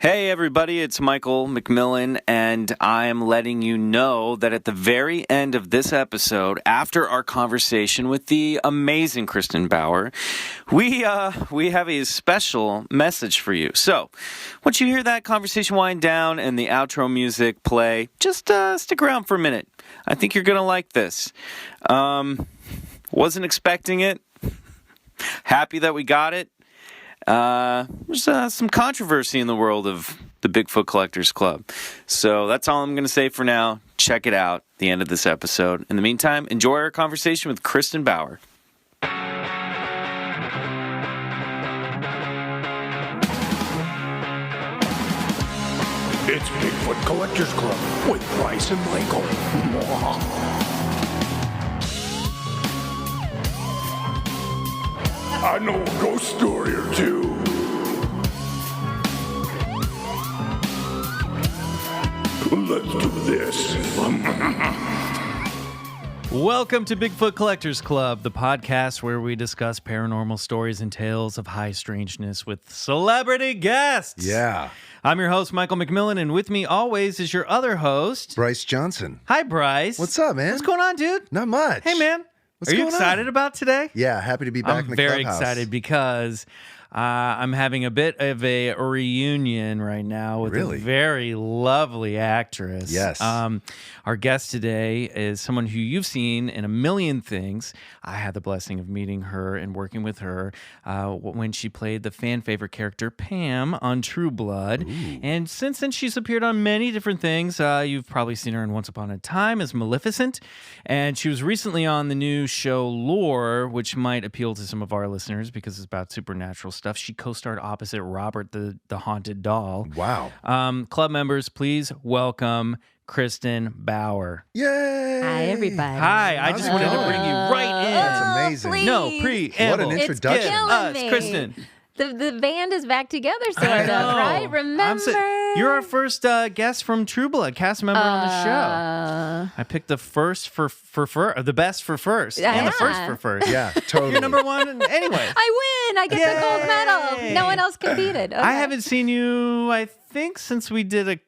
Hey everybody, it's Michael McMillan, and I am letting you know that at the very end of this episode, after our conversation with the amazing Kristin Bauer, we have a special message for you. So, once you hear that conversation wind down and the outro music play, just stick around for a minute. I think you're going to like this. Wasn't expecting it. Happy that we got it. There's some controversy in the world of the Bigfoot Collectors Club. So that's all I'm going to say for now. Check it out at the end of this episode. In the meantime, enjoy our conversation with Kristin Bauer. It's Bigfoot Collectors Club with Bryce and Michael. I know a ghost story or two. Let's do this. Welcome to Bigfoot Collectors Club, the podcast where we discuss paranormal stories and tales of high strangeness with celebrity guests. Yeah. I'm your host, Michael McMillan, and with me always is your other host, Bryce Johnson. Hi, Bryce. What's up, man? What's going on, dude? Not much. Hey, man. What's Are you going on? excited about today? Yeah, happy to be back in the very clubhouse. excited because I'm having a bit of a reunion right now with a very lovely actress. Yes. Our guest today is someone who you've seen in a million things. I had the blessing of meeting her and working with her when she played the fan favorite character Pam on True Blood. Ooh. And since then, she's appeared on many different things. You've probably seen her in Once Upon a Time as Maleficent. And she was recently on the new show Lore, which might appeal to some of our listeners because it's about supernatural stuff. She co-starred opposite Robert the Haunted Doll. Wow. Club members, please welcome Kristin Bauer. Yay! Hi, everybody. Hi, I just wanted to bring you right in. That's amazing. Please. No, preamble. What an introduction. It's killing me. Kristin. The band is back together, sort I of, know. right? Remember? You're our first guest from True Blood, cast member on the show. I picked the first the best for first, and the first for first. Yeah, totally. You're number one. Anyway, I win. I get the gold medal. No one else competed. Okay. I haven't seen you, I think, since we did a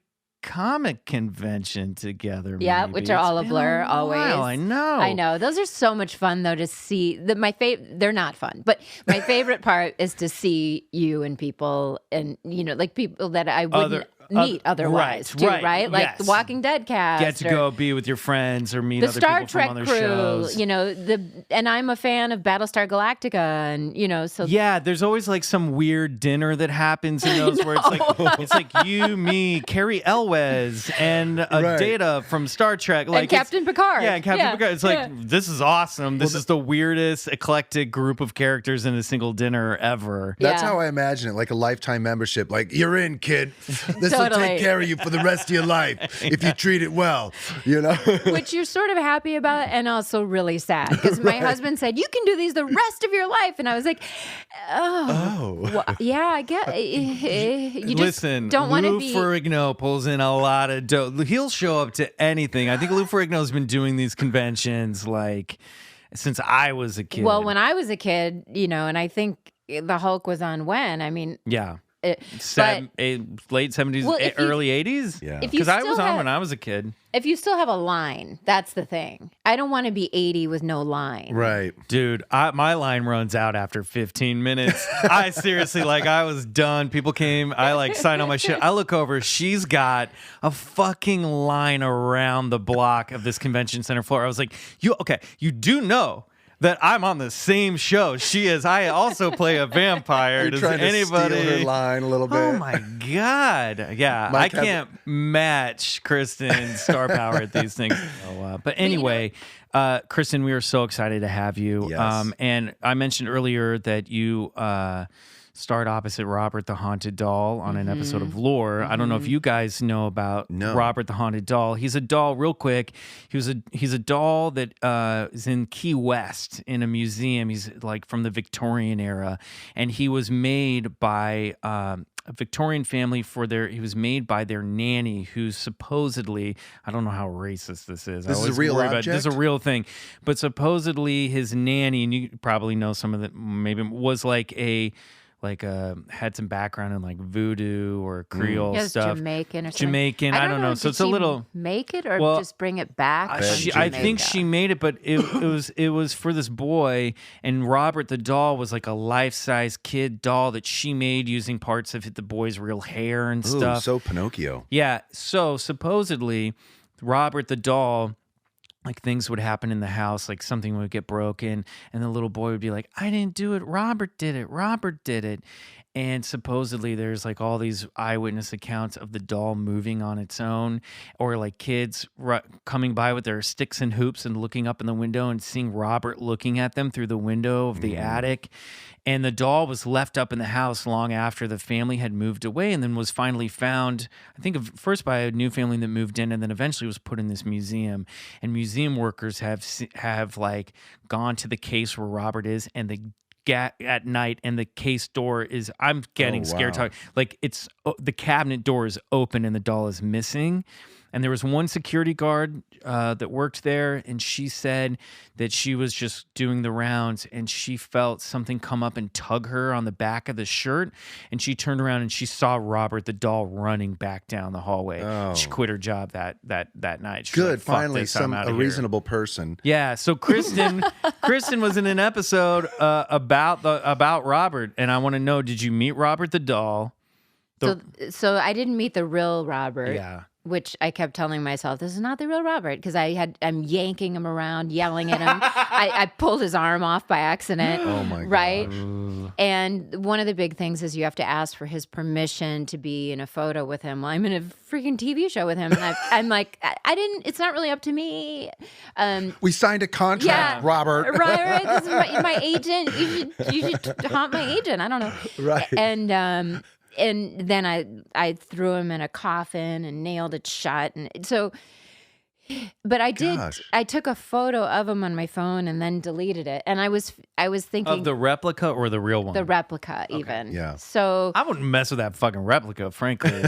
comic convention together. Yeah, maybe. which are all a blur, always. I know. I know. Those are so much fun, though, to see. They're not fun, but my favorite part is to see you and people, and like people that I wouldn't meet otherwise, right? Like yes. the Walking Dead cast. Get to go be with your friends or meet the other Star people Trek from other crew, shows. and I'm a fan of Battlestar Galactica, and so yeah, there's always like some weird dinner that happens in those where it's like you, me, Carrie Elwes, and Data from Star Trek, like and Captain Picard. Yeah, Captain Picard. It's like this is awesome. This is the weirdest eclectic group of characters in a single dinner ever. That's how I imagine it, like a lifetime membership. Like, you're in, kid. This will Totally. take care of you for the rest of your life if you treat it well, Which you're sort of happy about and also really sad. Because my husband said, you can do these the rest of your life. And I was like, well, yeah, I get you just Listen, don't want to Lou be... Ferrigno pulls in a lot of dough. He'll show up to anything. I think Lou Ferrigno's been doing these conventions like since I was a kid. Well, when I was a kid, and I think the Hulk was on when? I mean... Yeah. late 70s, early 80s? Yeah. Because I was on when I was a kid. If you still have a line, that's the thing. I don't want to be 80 with no line. Right. Dude, my line runs out after 15 minutes. I seriously, I was done. People came, I signed all my shit. I look over, she's got a fucking line around the block of this convention center floor. I was like, you do know that I'm on the same show she is. I also play a vampire. You're Does trying anybody to steal her line a little bit. Oh my God. Yeah, Mike I can't match Kristin's star power at these things. But anyway, Kristin, we are so excited to have you. Yes. And I mentioned earlier that you starred opposite Robert the Haunted Doll on an episode of Lore. I don't know if you guys know about Robert the Haunted Doll. He's a doll, real quick. He's a doll that is in Key West in a museum. He's from the Victorian era, and he was made by a Victorian family he was made by their nanny, who's supposedly, I don't know how racist this is. This is a real object? This is a real thing. But supposedly his nanny, and you probably know some of it, maybe was like a had some background in like voodoo or Creole Yes, stuff. Jamaican or something. Jamaican, I don't know. So it's a little. Make it or just bring it back? I think she made it, but it was for this boy, and Robert the doll was like a life-size kid doll that she made using parts of the boy's real hair and stuff. So Pinocchio. Yeah. So supposedly, Robert the doll, like things would happen in the house, like something would get broken, and the little boy would be like, "I didn't do it. Robert did it. Robert did it." And supposedly there's like all these eyewitness accounts of the doll moving on its own, or like kids coming by with their sticks and hoops and looking up in the window and seeing Robert looking at them through the window of the attic. And the doll was left up in the house long after the family had moved away, and then was finally found, I think first by a new family that moved in, and then eventually was put in this museum. And museum workers have like gone to the case where Robert is, and the at night, and the case door is, I'm getting scared talking, like it's the cabinet door is open and the doll is missing. And there was one security guard that worked there, and she said that she was just doing the rounds, and she felt something come up and tug her on the back of the shirt, and she turned around and she saw Robert the doll running back down the hallway. She quit her job that night. She's Good, like, "Fuck finally, this, I'm outta a here." reasonable person. Yeah, so Kristin was in an episode about Robert, and I want to know: did you meet Robert the doll? So I didn't meet the real Robert. Yeah. Which I kept telling myself, this is not the real Robert, because I'm yanking him around, yelling at him. I pulled his arm off by accident. Oh my God. Right? And one of the big things is you have to ask for his permission to be in a photo with him. Well, I'm in a freaking TV show with him, and I'm like, I didn't. It's not really up to me. We signed a contract, Robert. Right. This is my agent. You should haunt my agent. I don't know. Right. And then I threw him in a coffin and nailed it shut. And so, but I did. Gosh. I took a photo of him on my phone and then deleted it. And I was thinking Of the replica or the real one? the replica, even. Yeah. So I wouldn't mess with that fucking replica, frankly.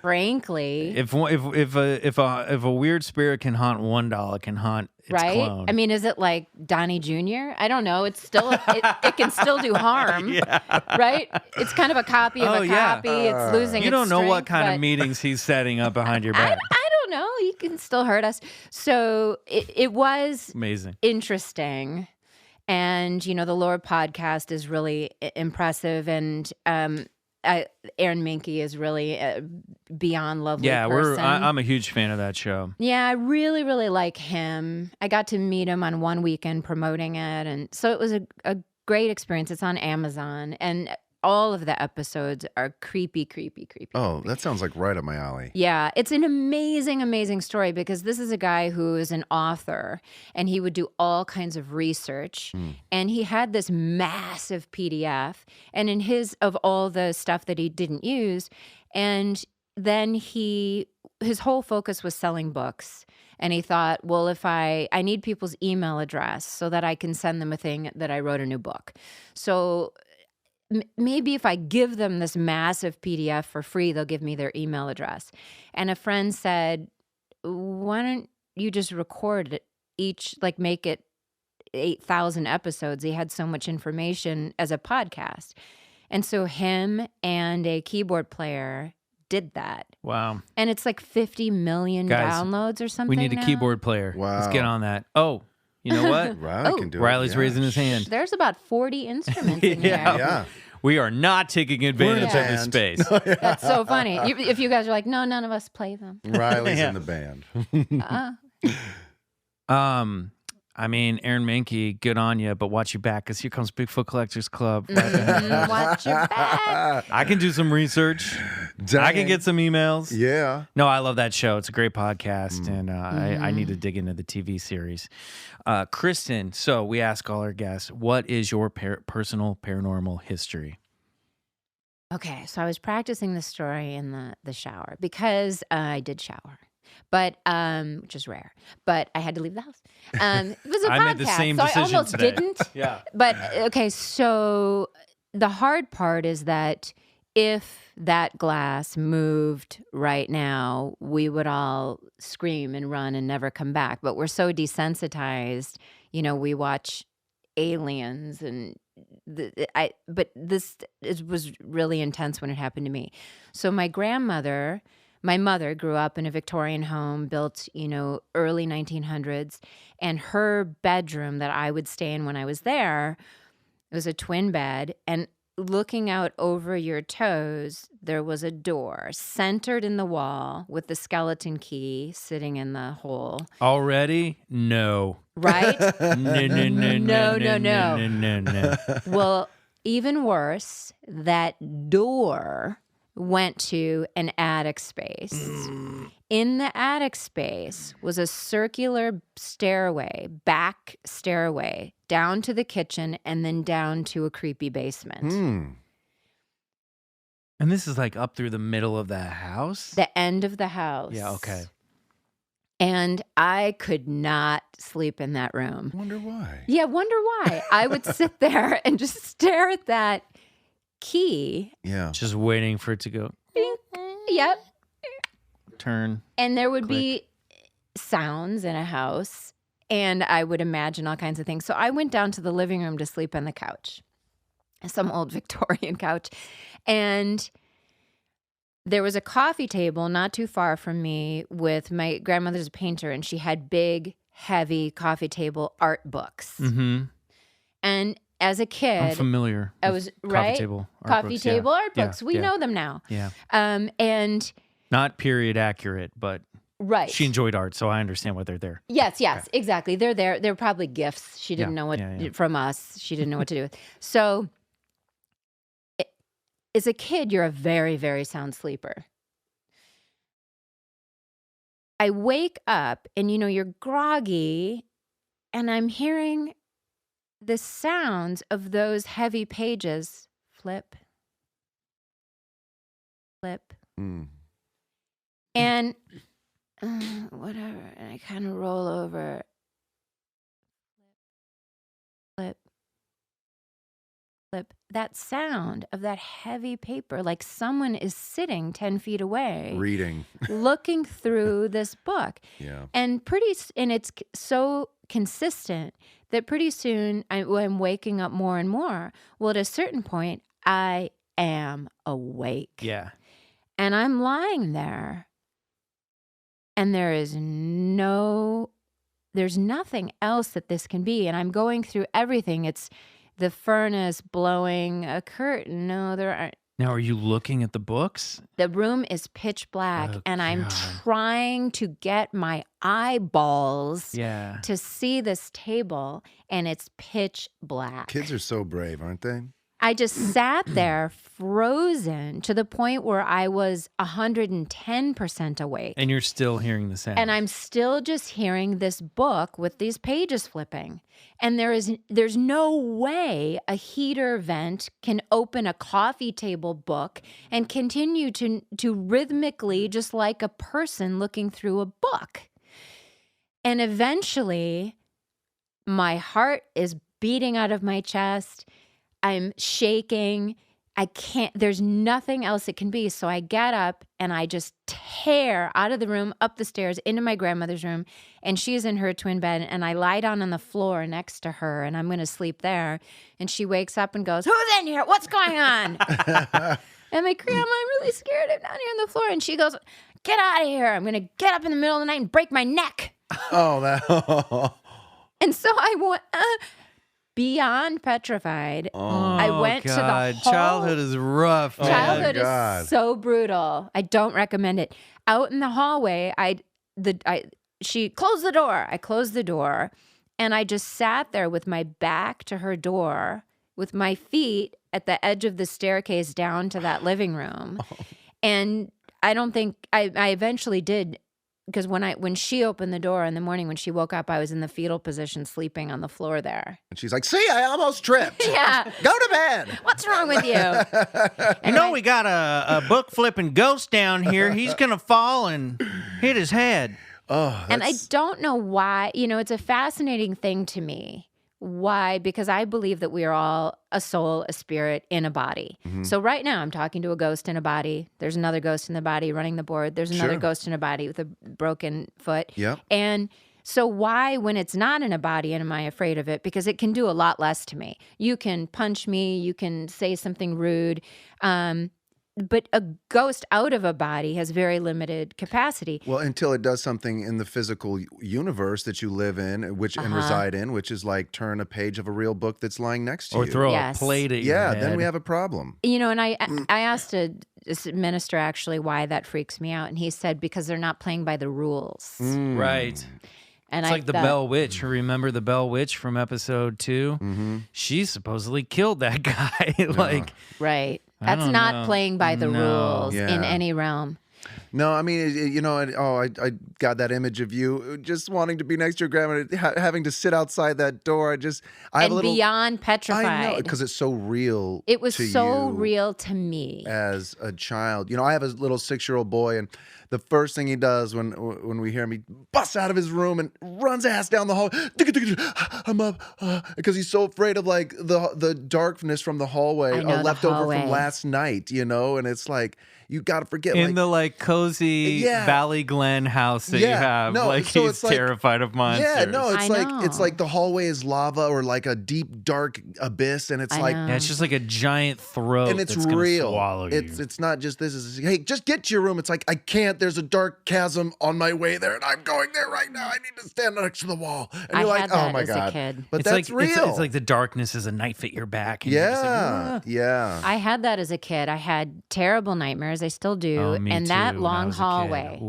frankly, if a weird spirit can haunt one doll, it can haunt its right? clone. I mean, is it like Donnie Jr.? I don't know. It's still it can still do harm, right? It's kind of a copy of a copy. It's losing. You don't know what kind of meat. meetings he's setting up behind your back. I don't know. He can still hurt us. So it was Amazing, interesting. And, the Lord podcast is really impressive. And Aaron Minky is really beyond lovely person. I'm a huge fan of that show. Yeah, I really, really like him. I got to meet him on one weekend promoting it. And so it was a great experience. It's on Amazon. And all of the episodes are creepy. Oh, that sounds like right up my alley. Yeah, it's an amazing, amazing story, because this is a guy who is an author, and he would do all kinds of research. And he had this massive PDF, and in his all the stuff that he didn't use, and then his whole focus was selling books. And he thought, well, if I need people's email address so that I can send them a thing that I wrote a new book. So maybe if I give them this massive PDF for free, they'll give me their email address. And a friend said, why don't you just record it each, like make it 8,000 episodes. He had so much information as a podcast. And so him and a keyboard player did that. Wow. And it's like 50 million downloads or something. We need a now. keyboard player. Wow. Let's get on that. Oh, you know what? Riley can do it. Riley's raising his hand. There's about 40 instruments in here. Yeah. We are not taking advantage of this space. That's so funny. If you guys are like, no, none of us play them. Riley's in the band. I mean, Aaron Mankey, good on you, but watch your back, because here comes Bigfoot Collectors Club. Watch your back. I can do some research. I can get some emails. Yeah. No, I love that show. It's a great podcast, and I need to dig into the TV series. Kristin, so we ask all our guests, what is your personal paranormal history? Okay, so I was practicing the story in the shower, because I did shower. But which is rare. But I had to leave the house. It was a podcast, made the same so I decision almost today. didn't. Yeah. But okay, so the hard part is that if that glass moved right now, we would all scream and run and never come back. But we're so desensitized. We watch Aliens and but this was really intense when it happened to me. So my mother grew up in a Victorian home built, early 1900s, and her bedroom that I would stay in when I was there, it was a twin bed, and looking out over your toes, there was a door centered in the wall with the skeleton key sitting in the hole. Already? No. Right? No. Well, even worse, that door went to an attic space. In the attic space was a circular stairway, back stairway, down to the kitchen and then down to a creepy basement. And this is like up through the middle of the house? The end of the house. Yeah, okay. And I could not sleep in that room. Wonder why. Yeah, wonder why. I would sit there and just stare at that key. Yeah. Just waiting for it to go. Bing. Yep. Turn. And there would be sounds in a house, and I would imagine all kinds of things. So I went down to the living room to sleep on the couch, some old Victorian couch. And there was a coffee table not too far from me with my grandmother's a painter, and she had big, heavy coffee table art books. Mm-hmm. And as a kid, I'm familiar. I was coffee table art coffee books, table yeah. art books. We know them now. Yeah. And Not period accurate, but right. she enjoyed art, so I understand why they're there. Yes, exactly. They're there. They're probably gifts. She didn't know what from us. She didn't know what to do with. So, as a kid, you're a very, very sound sleeper. I wake up and you're groggy, and I'm hearing the sounds of those heavy pages flip. And whatever. And I kind of roll over. Flip. That sound of that heavy paper, like someone is sitting 10 feet away. Reading. Looking through this book. Yeah. And it's so consistent that pretty soon I'm waking up more and more. Well, at a certain point, I am awake. Yeah. And I'm lying there. And there's nothing else that this can be. And I'm going through everything. It's the furnace blowing a curtain. No, there aren't. Now, are you looking at the books? The room is pitch black, Oh, and I'm God. trying to get my eyeballs Yeah. to see this table, and it's pitch black. Kids are so brave, aren't they? I just sat there frozen to the point where I was 110% awake. And you're still hearing the sound. And I'm still just hearing this book with these pages flipping. And there's no way a heater vent can open a coffee table book and continue to rhythmically, just like a person looking through a book. And eventually, my heart is beating out of my chest. I'm shaking. There's nothing else it can be. So I get up and I just tear out of the room, up the stairs, into my grandmother's room. And she's in her twin bed. And I lie down on the floor next to her, and I'm going to sleep there. And she wakes up and goes, "Who's in here? What's going on?" And my grandma, "I'm really scared. I'm down here on the floor." And she goes, "Get out of here. I'm going to get up in the middle of the night and break my neck." And so I went... beyond petrified. I went to the whole... Childhood is rough. Childhood God. is so brutal. I don't recommend it. Out in the hallway, she closed the door. I closed the door, and I just sat there with my back to her door, with my feet at the edge of the staircase down to that living room. And I don't think I eventually did. Because when she opened the door in the morning, when she woke up, I was in the fetal position sleeping on the floor there. And she's like, "See, I almost tripped. Yeah. Go to bed." What's wrong with you? We got a book flipping ghost down here. He's going to fall and hit his head. And I don't know why. It's a fascinating thing to me. Why? Because I believe that we are all a soul, a spirit in a body. Mm-hmm. So right now I'm talking to a ghost in a body. There's another ghost in the body running the board. There's another ghost in a body with a broken foot. Yep. And So why, when it's not in a body, am I afraid of it? Because it can do a lot less to me. You can punch me, you can say something rude, but a ghost out of a body has very limited capacity. Well, until it does something in the physical universe that you live in, and reside in, which is like turn a page of a real book that's lying next to you. Or throw a plate at your head. Then we have a problem. You know, and I asked a minister actually why that freaks me out, and he said because they're not playing by the rules. Right. And it's like the Bell Witch. Remember the Bell Witch from episode 2? She supposedly killed that guy. Right. That's not playing by the rules in any realm. No, I mean, I got that image of you just wanting to be next to your grandma, having to sit outside that door. I have a little beyond petrified. I know, because it's so real. It was so real to me as a child. You know, I have a little 6-year-old boy, and the first thing he does when we hear him, he busts out of his room and runs ass down the hall. I'm up because he's so afraid of like the darkness from the hallway left over from last night. You know, and it's like you got to forget in the like cozy Valley Glen house that you have. No, like so he's terrified of monsters. Yeah, no, it's like the hallway is lava or like a deep dark abyss, and it's it's just like a giant throat, and it's that's real. Swallow you. It's not just this is hey, just get to your room. It's like I can't. There's a dark chasm on my way there, and I'm going there right now. I need to stand next to the wall. And you're like, oh my god! But it's that's like, real. It's like the darkness is a knife at your back. And yeah. I had that as a kid. I had terrible nightmares. I still do. And that long hallway.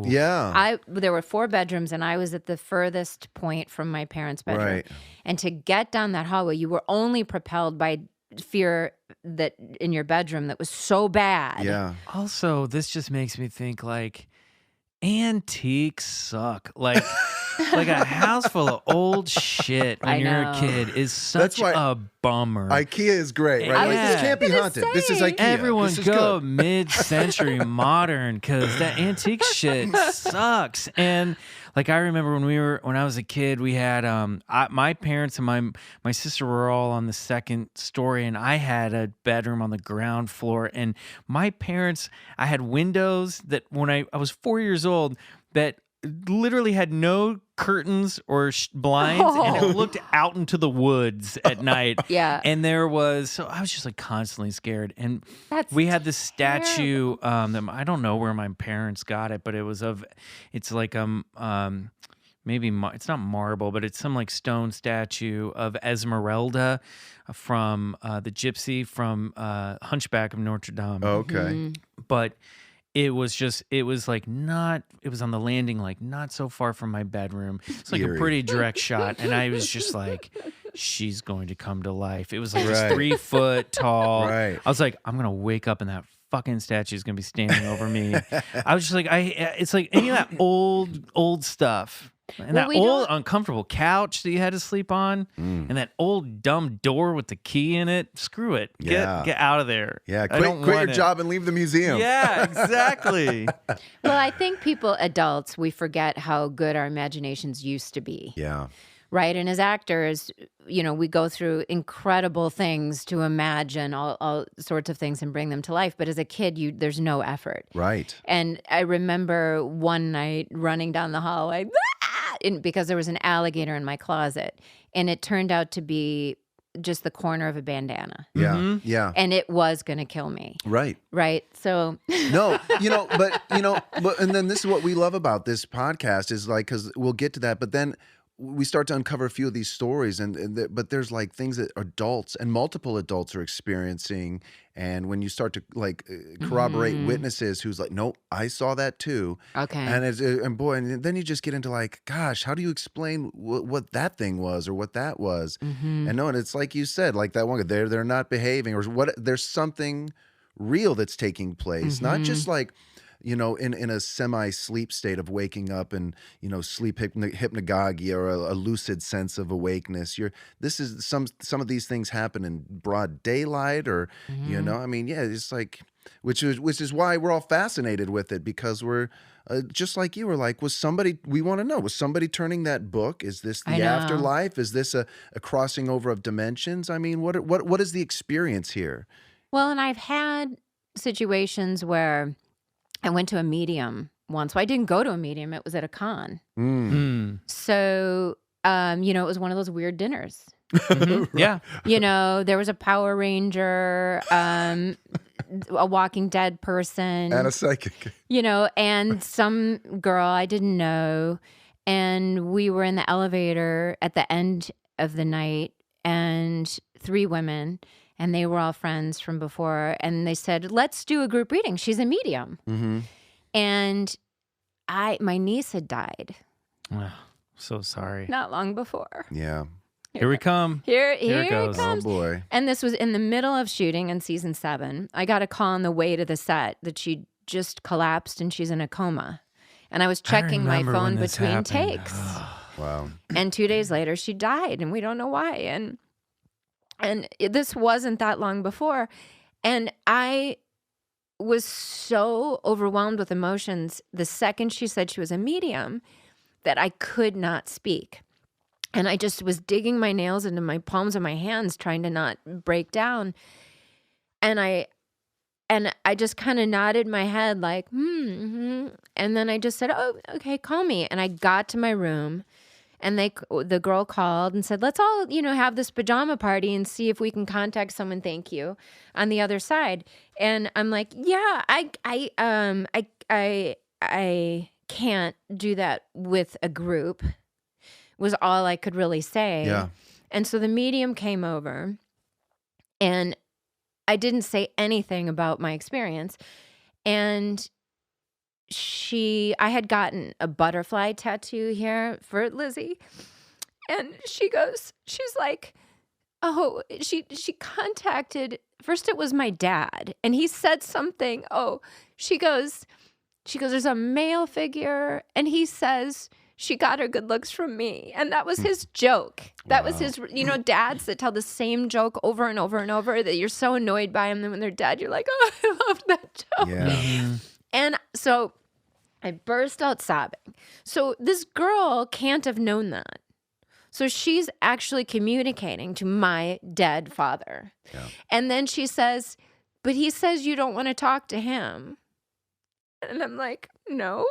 There were 4 bedrooms, and I was at the furthest point from my parents' bedroom. Right. And to get down that hallway, you were only propelled by fear that in your bedroom that was so bad. Yeah. Also, this just makes me think like antiques suck. Like a house full of old shit when you're a kid is such a bummer. IKEA is great, right? Like, this can't be haunted. This is IKEA. Everyone go mid-century modern because that antique shit sucks. And like I remember when I was a kid, we had my parents and my sister were all on the second story, and I had a bedroom on the ground floor. And my parents, I had windows that when I was 4 years old that literally had no curtains or blinds, and it looked out into the woods at night. Yeah. And I was just like constantly scared. And we had this statue that I don't know where my parents got it, but it's like maybe it's not marble, but it's some like stone statue of Esmeralda from the gypsy from Hunchback of Notre Dame. Okay. But it was on the landing, like not so far from my bedroom. It's like a pretty direct shot. And I was just like, she's going to come to life. It was like this 3 foot tall. Right. I was like, I'm going to wake up and that fucking statue is going to be standing over me. I was just like, it's like any of that old stuff. And that old uncomfortable couch that you had to sleep on, and that old dumb door with the key in it. Screw it. Get out of there. Yeah, quit your job and leave the museum. Yeah, exactly. Well, I think adults, we forget how good our imaginations used to be. Yeah. Right. And as actors, we go through incredible things to imagine all sorts of things and bring them to life. But as a kid, there's no effort. Right. And I remember one night running down the hallway because there was an alligator in my closet. And it turned out to be just the corner of a bandana. Yeah. Mm-hmm. Yeah. And it was going to kill me. Right. Right. So no, but and then this is what we love about this podcast is like, because we'll get to that, but then we start to uncover a few of these stories, but there's like things that adults and multiple adults are experiencing, and when you start to like corroborate witnesses who's like, nope, I saw that too. Okay. And then you just get into like, gosh, how do you explain what that thing was or what that was? And no, and it's like you said, like that one, they're not behaving, or what? There's something real that's taking place, not just like, in a semi-sleep state of waking up and, sleep hypnagogia or a lucid sense of awakeness. Some of these things happen in broad daylight or, it's like, which is why we're all fascinated with it, because we're just like you were like, we want to know, was somebody turning that book? Is this the afterlife? Is this a crossing over of dimensions? I mean, what is the experience here? Well, and I've had situations where I went to a medium once. Well, I didn't go to a medium. It was at a con. So, it was one of those weird dinners. Yeah. There was a Power Ranger, a Walking Dead person. And a psychic. And some girl I didn't know. And we were in the elevator at the end of the night, and 3 women, and they were all friends from before. And they said, let's do a group reading. She's a medium. And my niece had died. Oh, so sorry. Not long before. Yeah. Here we come. Here it goes. it comes. Oh, boy. And this was in the middle of shooting in season 7. I got a call on the way to the set that she just collapsed and she's in a coma. And I was checking my phone between takes. Wow. And 2 days later, she died, and we don't know why. And this wasn't that long before. And I was so overwhelmed with emotions the second she said she was a medium that I could not speak. And I just was digging my nails into my palms of my hands, trying to not break down. And I just kind of nodded my head like, And then I just said, oh, okay, call me. And I got to my room, and the girl called and said, let's all, have this pajama party and see if we can contact someone, thank you, on the other side. And I'm like, yeah, I can't do that with a group, was all I could really say. Yeah. And so the medium came over, and I didn't say anything about my experience. And I had gotten a butterfly tattoo here for Lizzie. And she's like, oh, she contacted, first it was my dad, and he said something. Oh, she goes, there's a male figure, and he says she got her good looks from me. And that was his joke. That was his, dads that tell the same joke over and over and over that you're so annoyed by them. Then when they're dead, you're like, oh, I love that joke. Yeah. And so I burst out sobbing. So this girl can't have known that. So she's actually communicating to my dead father. Yeah. And then she says, but he says you don't want to talk to him. And I'm like, no.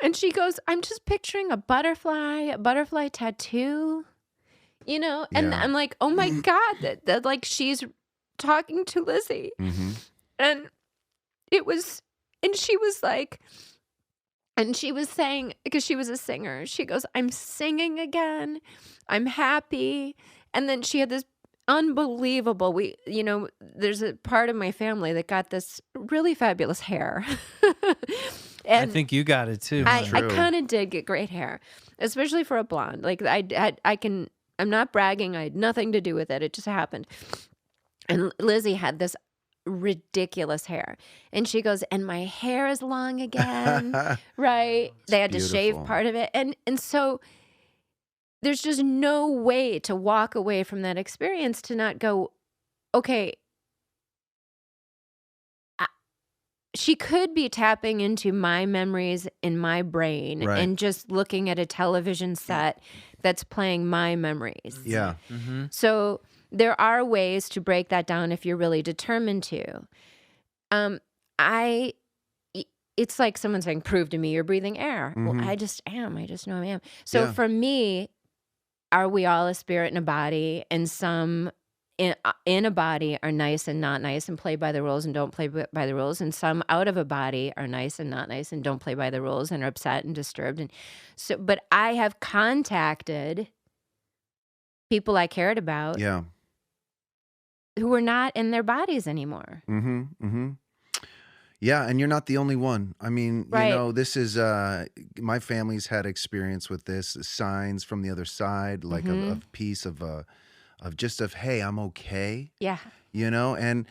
And she goes, I'm just picturing a butterfly tattoo, And I'm like, oh my God, that like she's talking to Lizzie. And she was like, and she was saying, because she was a singer, she goes, I'm singing again. I'm happy. And then she had this unbelievable, there's a part of my family that got this really fabulous hair. And I think you got it too. I kind of did get great hair, especially for a blonde. Like I'm not bragging. I had nothing to do with it. It just happened. And Lizzie had this ridiculous hair, and she goes, and my hair is long again. Right? They had to shave part of it. And so there's just no way to walk away from that experience to not go, okay, she could be tapping into my memories in my brain and just looking at a television set that's playing my memories. Yeah. So there are ways to break that down if you're really determined to. It's like someone saying, prove to me you're breathing air. Well, I just am. I just know I am. So for me, are we all a spirit in a body? And some in a body are nice and not nice and play by the rules and don't play by the rules, and some out of a body are nice and not nice and don't play by the rules and are upset and disturbed. And so, but I have contacted people I cared about, who were not in their bodies anymore. Yeah, and you're not the only one. I mean, this is my family's had experience with this, signs from the other side, like a piece of hey, I'm okay. Yeah. And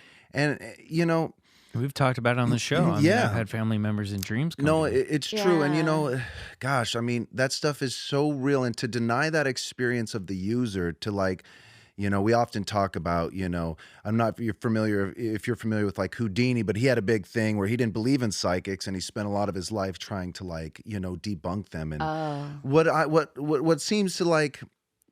we've talked about it on the show. I mean, I've had family members in dreams come No, in. it's true. And gosh, I mean, that stuff is so real, and to deny that experience of the user, to like, we often talk about, I'm not if you're familiar with like Houdini, but he had a big thing where he didn't believe in psychics, and he spent a lot of his life trying to like, debunk them. And what seems to like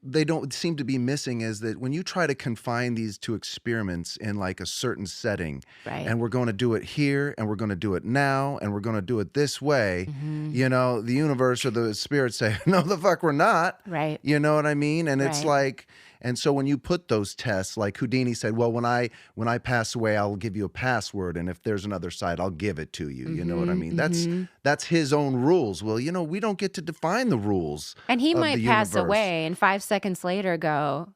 they don't seem to be missing is that when you try to confine these to experiments in like a certain setting, and we're going to do it here, and we're going to do it now, and we're going to do it this way, you know, the universe or the spirits say, no, the fuck we're not. Right. You know what I mean? And it's like, and so when you put those tests, like Houdini said, well, when I pass away, I'll give you a password, and if there's another side, I'll give it to you. You know what I mean? That's his own rules. Well, you know, we don't get to define the rules. And he might pass universe. away, and 5 seconds later go,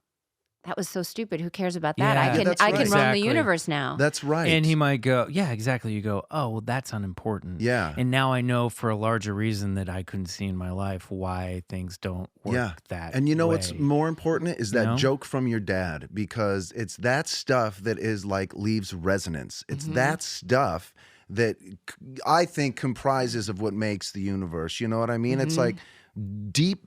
that was so stupid. Who cares about that? Yeah, I can run the Exactly. universe now. That's right. And he might go, yeah, exactly. You go, oh, well, that's unimportant. Yeah. And now I know for a larger reason that I couldn't see in my life why things don't work that And you know way. what's more important is that You know? joke from your dad, because it's that stuff that is like leaves resonance. It's that stuff that I think comprises of what makes the universe. You know what I mean? It's like deep,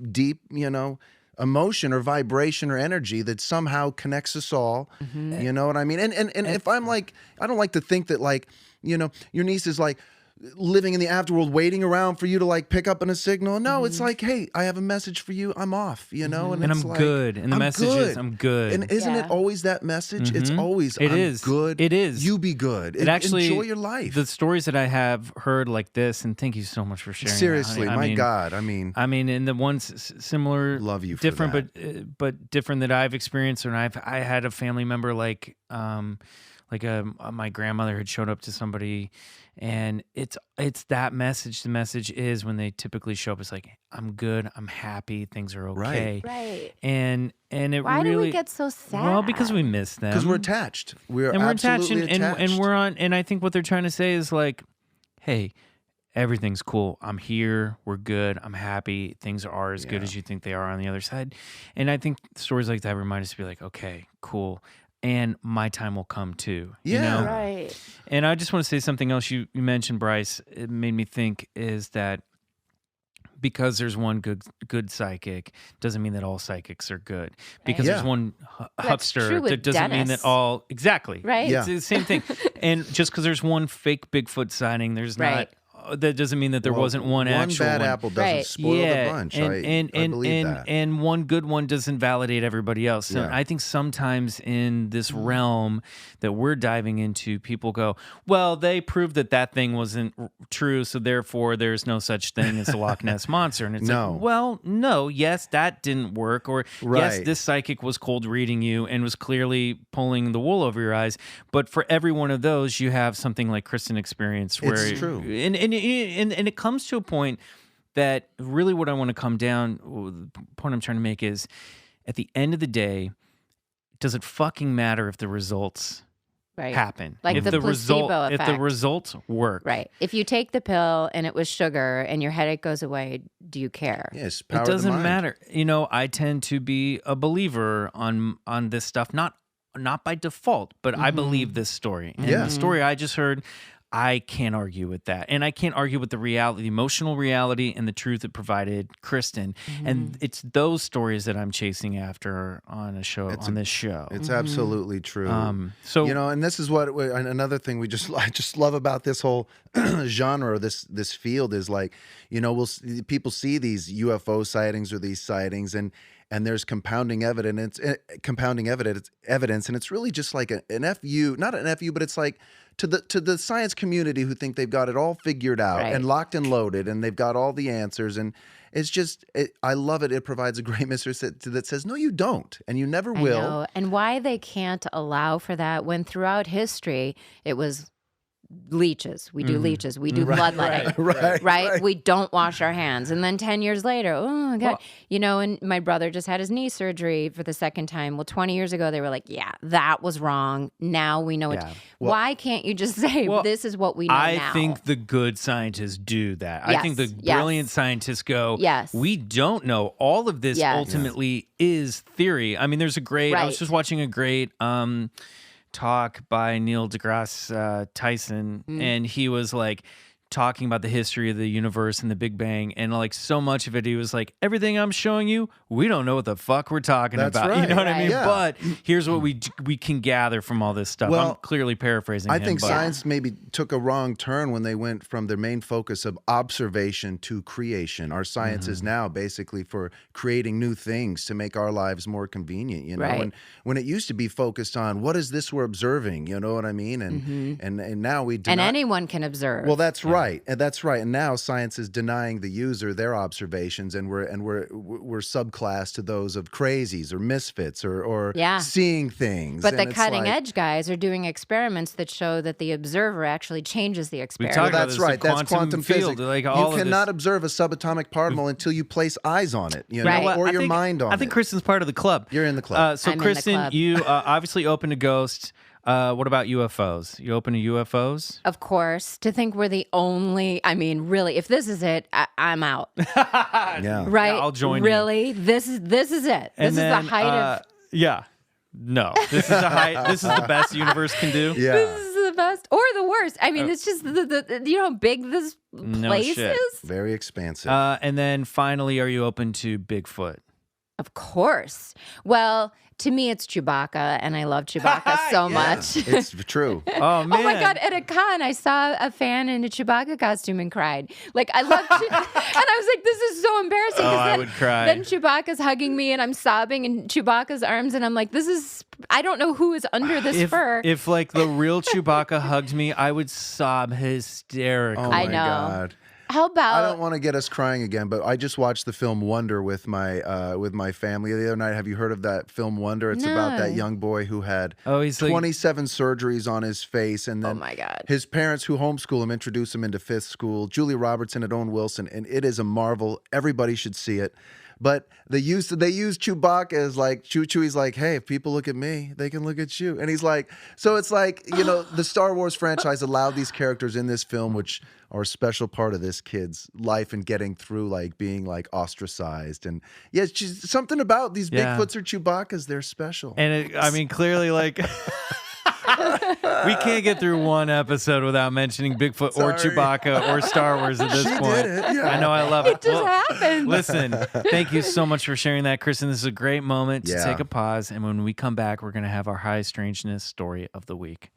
you know, emotion or vibration or energy that somehow connects us all. You know what I mean? And if I'm like, I don't like to think that like, you know, your niece is like living in the afterworld waiting around for you to like pick up on a signal. No, it's like, hey, I have a message for you. I'm off, you know? And it's I'm like, good. And the message is, I'm good. And isn't it always that message? It's always, It I'm is. good. It is. You be good. It actually, enjoy your life. The stories that I have heard like this, and thank you so much for sharing. Seriously, that, honey. my I mean, God. I mean, and the ones similar, love you for different, that. but different that I've experienced. And I had a family member like my grandmother had showed up to somebody, and it's that message. The message is when they typically show up, it's like, I'm good, I'm happy, things are okay. Right. And it Why really, do we get so sad? well, because we miss them. because we're attached. We're and we're attached, absolutely and, attached. and we're on. And I think what they're trying to say is like, hey, everything's cool. I'm here. We're good. I'm happy. Things are as good as you think they are on the other side. And I think stories like that remind us to be like, okay, cool. And my time will come too. You know? Right. And I just want to say something else you mentioned, Bryce. It made me think is that because there's one good psychic doesn't mean that all psychics are good. Because there's one That's huckster true with that doesn't mean Dennis. that all exactly. Right. Yeah. It's the same thing. And just because there's one fake Bigfoot sighting, there's Right. not. That doesn't mean that there Well, wasn't one actual bad one. apple doesn't Right. spoil the bunch. I believe that. And one good one doesn't validate everybody else. So Yeah. I think sometimes in this realm that we're diving into, people go, well, they proved that thing wasn't true, so therefore there's no such thing as the Loch Ness Monster. And it's No. like, well, no, yes, that didn't work. Or yes, Right. this psychic was cold reading you and was clearly pulling the wool over your eyes. But for every one of those, you have something like Kristin experienced where It's true. And it comes to a point that really what I want to come down, the point I'm trying to make is at the end of the day, does it fucking matter if the results Right. happen? Like if the placebo if the effect. results work. Right. If you take the pill and it was sugar and your headache goes away, do you care? Yes, It doesn't matter. You know, I tend to be a believer on this stuff, not by default, but I believe this story. And Yeah. the story I just heard, I can't argue with that. And I can't argue with the reality, the emotional reality and the truth it provided Kristin. And it's those stories that I'm chasing after on this show. It's absolutely true. So you know, and this is what another thing I just love about this whole genre, this field is like, you know, people see these UFO sightings or these sightings, and there's compounding evidence, and it's really just like an FU, not an FU, but it's like to the science community who think they've got it all figured out Right. and locked and loaded, and they've got all the answers, and it's just, I love it. It provides a great mystery that says, no, you don't, and you never will. I know. And why they can't allow for that when throughout history it was leeches. We do leeches. We do bloodletting. Right? We don't wash our hands. And then 10 years later, oh my God. You know, and my brother just had his knee surgery for the second time. Well, 20 years ago, they were like, yeah, that was wrong. Now we know it. Why can't you just say, this is what we know now? I think the good scientists do that. I Yes, think the yes. brilliant scientists go, Yes. we don't know. All of this Yes. ultimately is theory. I mean, there's a great, I was Right. just watching a great talk by Neil deGrasse Tyson, and he was like, talking about the history of the universe and the Big Bang, and like so much of it, he was like, everything I'm showing you, we don't know what the fuck we're talking That's about. right. You know what I mean? Yeah. But here's what we can gather from all this stuff. Well, I'm clearly paraphrasing I him, think but science maybe took a wrong turn when they went from their main focus of observation to creation. Our science is now basically for creating new things to make our lives more convenient, you know. Right. And when it used to be focused on what is this we're observing, you know what I mean? And now we do And not. anyone can observe. Well, that's right, and that's right. And now science is denying the user their observations, and we're subclassed to those of crazies or misfits or seeing things. But And the it's cutting like, edge guys are doing experiments that show that the observer actually changes the experiment. talked about That's this, right. the That's quantum field, physics. like all You of cannot this. observe a subatomic particle until you place eyes on it, you know, Right. or I your think- mind on it. I think Kristen's part of the club. You're in the club. So I'm in the Kristen, club. you obviously open to ghosts. What about UFOs? You open to UFOs? Of course, to think we're the only, I mean, really, if this is it, I'm out. Yeah. Right? I'll join you. Really? This is it. This is the height of Yeah. No. This is the height. This is the best the universe can do. Yeah. this is the best or the worst. I mean, it's just the you know how big this place shit. is? Very expansive. And then finally, are you open to Bigfoot? Of course. Well, to me, it's Chewbacca, and I love Chewbacca so much. It's true. Oh man! Oh my God, at a con, I saw a fan in a Chewbacca costume and cried. Like, I loved and I was like, this is so embarrassing. 'cause I then, would cry. Then Chewbacca's hugging me, and I'm sobbing in Chewbacca's arms, and I'm like, this is, I don't know who is under this fur. If like the real Chewbacca hugged me, I would sob hysterically. Oh I my know. God. How about, I don't want to get us crying again, but I just watched the film Wonder with my family the other night. Have you heard of that film Wonder? It's about that No. young boy who had he's like, 27 surgeries on his face, and then oh my God. his parents who homeschool him introduce him into fifth school. Julie Robertson and Owen Wilson, and it is a marvel. Everybody should see it. But they use Chewbacca as like Chewie's like, hey, if people look at me, they can look at you, and he's like, so it's like, you know, the Star Wars franchise allowed these characters in this film, which are a special part of this kid's life and getting through like being like ostracized, and yeah, it's just something about these Yeah. Bigfoots or Chewbaccas, they're special. and I mean, clearly, like. We can't get through one episode without mentioning Bigfoot or Sorry. Chewbacca or Star Wars at this She point. did it, yeah. I know, I love it. It just happened. Listen, thank you so much for sharing that, Kristen. This is a great moment to Yeah. take a pause, and when we come back, we're going to have our high strangeness story of the week.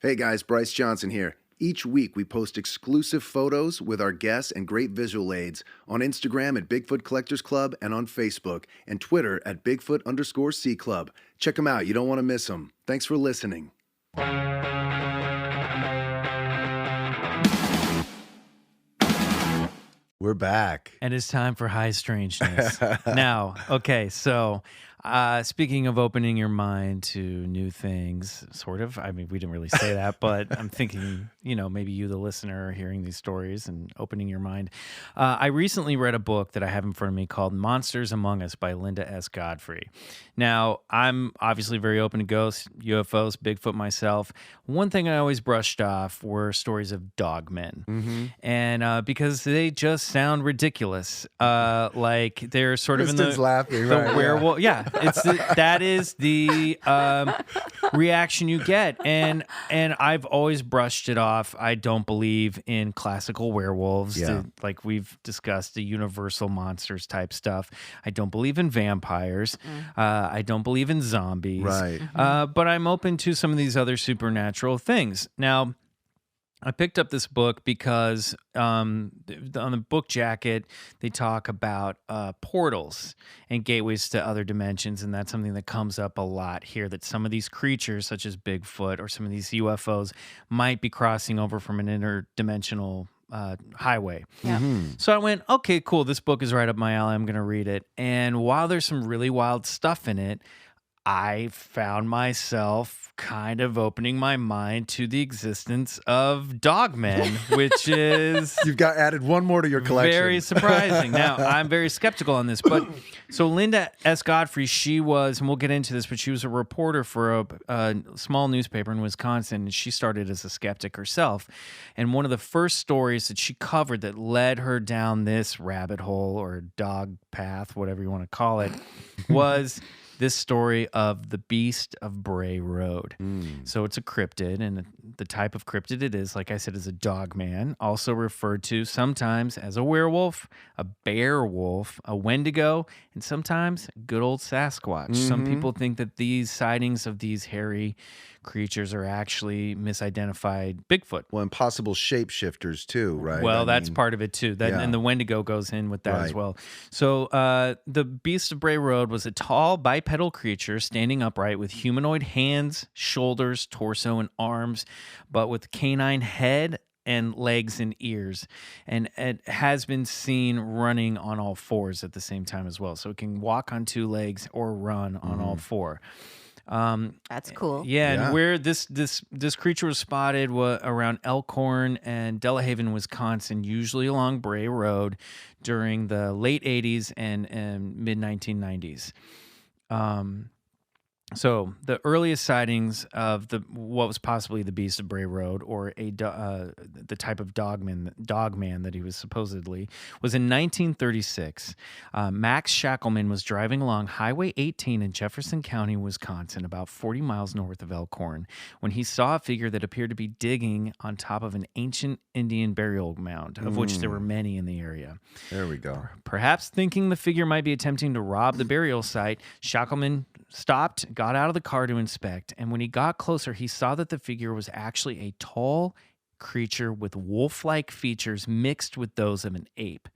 Hey guys, Bryce Johnson here. Each week we post exclusive photos with our guests and great visual aids on Instagram at Bigfoot Collectors Club and on Facebook and Twitter at Bigfoot_C Club. Check them out. You don't want to miss them. Thanks for listening. We're back. And it's time for high strangeness. Now, okay, so speaking of opening your mind to new things, sort of. I mean, we didn't really say that, but I'm thinking, you know, maybe you, the listener, are hearing these stories and opening your mind. I recently read a book that I have in front of me called Monsters Among Us by Linda S. Godfrey. Now, I'm obviously very open to ghosts, UFOs, Bigfoot myself. One thing I always brushed off were stories of dogmen. And because they just sound ridiculous. Like they're sort of in Kristen's laughing, the right, yeah. werewolf. Yeah, that is the reaction you get, and I've always brushed it off. I don't believe in classical werewolves, Yeah. like we've discussed, the universal monsters type stuff. I don't believe in vampires. I don't believe in zombies. Right. But I'm open to some of these other supernatural things. Now, I picked up this book because on the book jacket, they talk about portals and gateways to other dimensions. And that's something that comes up a lot here, that some of these creatures, such as Bigfoot or some of these UFOs, might be crossing over from an interdimensional highway. Yeah. So I went, okay, cool. This book is right up my alley. I'm going to read it. And while there's some really wild stuff in it, I found myself kind of opening my mind to the existence of Dogmen, which is You've got added one more to your collection. very surprising. Now, I'm very skeptical on this, but so Linda S. Godfrey, she was, and we'll get into this, but she was a reporter for a small newspaper in Wisconsin, and she started as a skeptic herself. And one of the first stories that she covered that led her down this rabbit hole or dog path, whatever you want to call it, was this story of the Beast of Bray Road. So it's a cryptid, and the type of cryptid it is, like I said, is a dogman, also referred to sometimes as a werewolf, a bear wolf, a wendigo, and sometimes good old Sasquatch. Some people think that these sightings of these hairy creatures are actually misidentified Bigfoot. Well, and possible shapeshifters too, right? Well, that's part of it too. And the Wendigo goes in with that as well. So the Beast of Bray Road was a tall bipedal creature standing upright with humanoid hands, shoulders, torso, and arms, but with canine head and legs and ears. And it has been seen running on all fours at the same time as well. So it can walk on two legs or run on all four. That's cool. Yeah, and where this creature was spotted around Elkhorn and Delahaven, Wisconsin, usually along Bray Road during the late 80s and mid 1990s. So the earliest sightings of what was possibly the Beast of Bray Road, or the type of dogman that he was supposedly, was in 1936. Max Shackelman was driving along Highway 18 in Jefferson County, Wisconsin, about 40 miles north of Elkhorn, when he saw a figure that appeared to be digging on top of an ancient Indian burial mound, of which there were many in the area. There we go. Perhaps thinking the figure might be attempting to rob the burial site, Shackelman stopped, got out of the car to inspect, and when he got closer, he saw that the figure was actually a tall creature with wolf-like features mixed with those of an ape.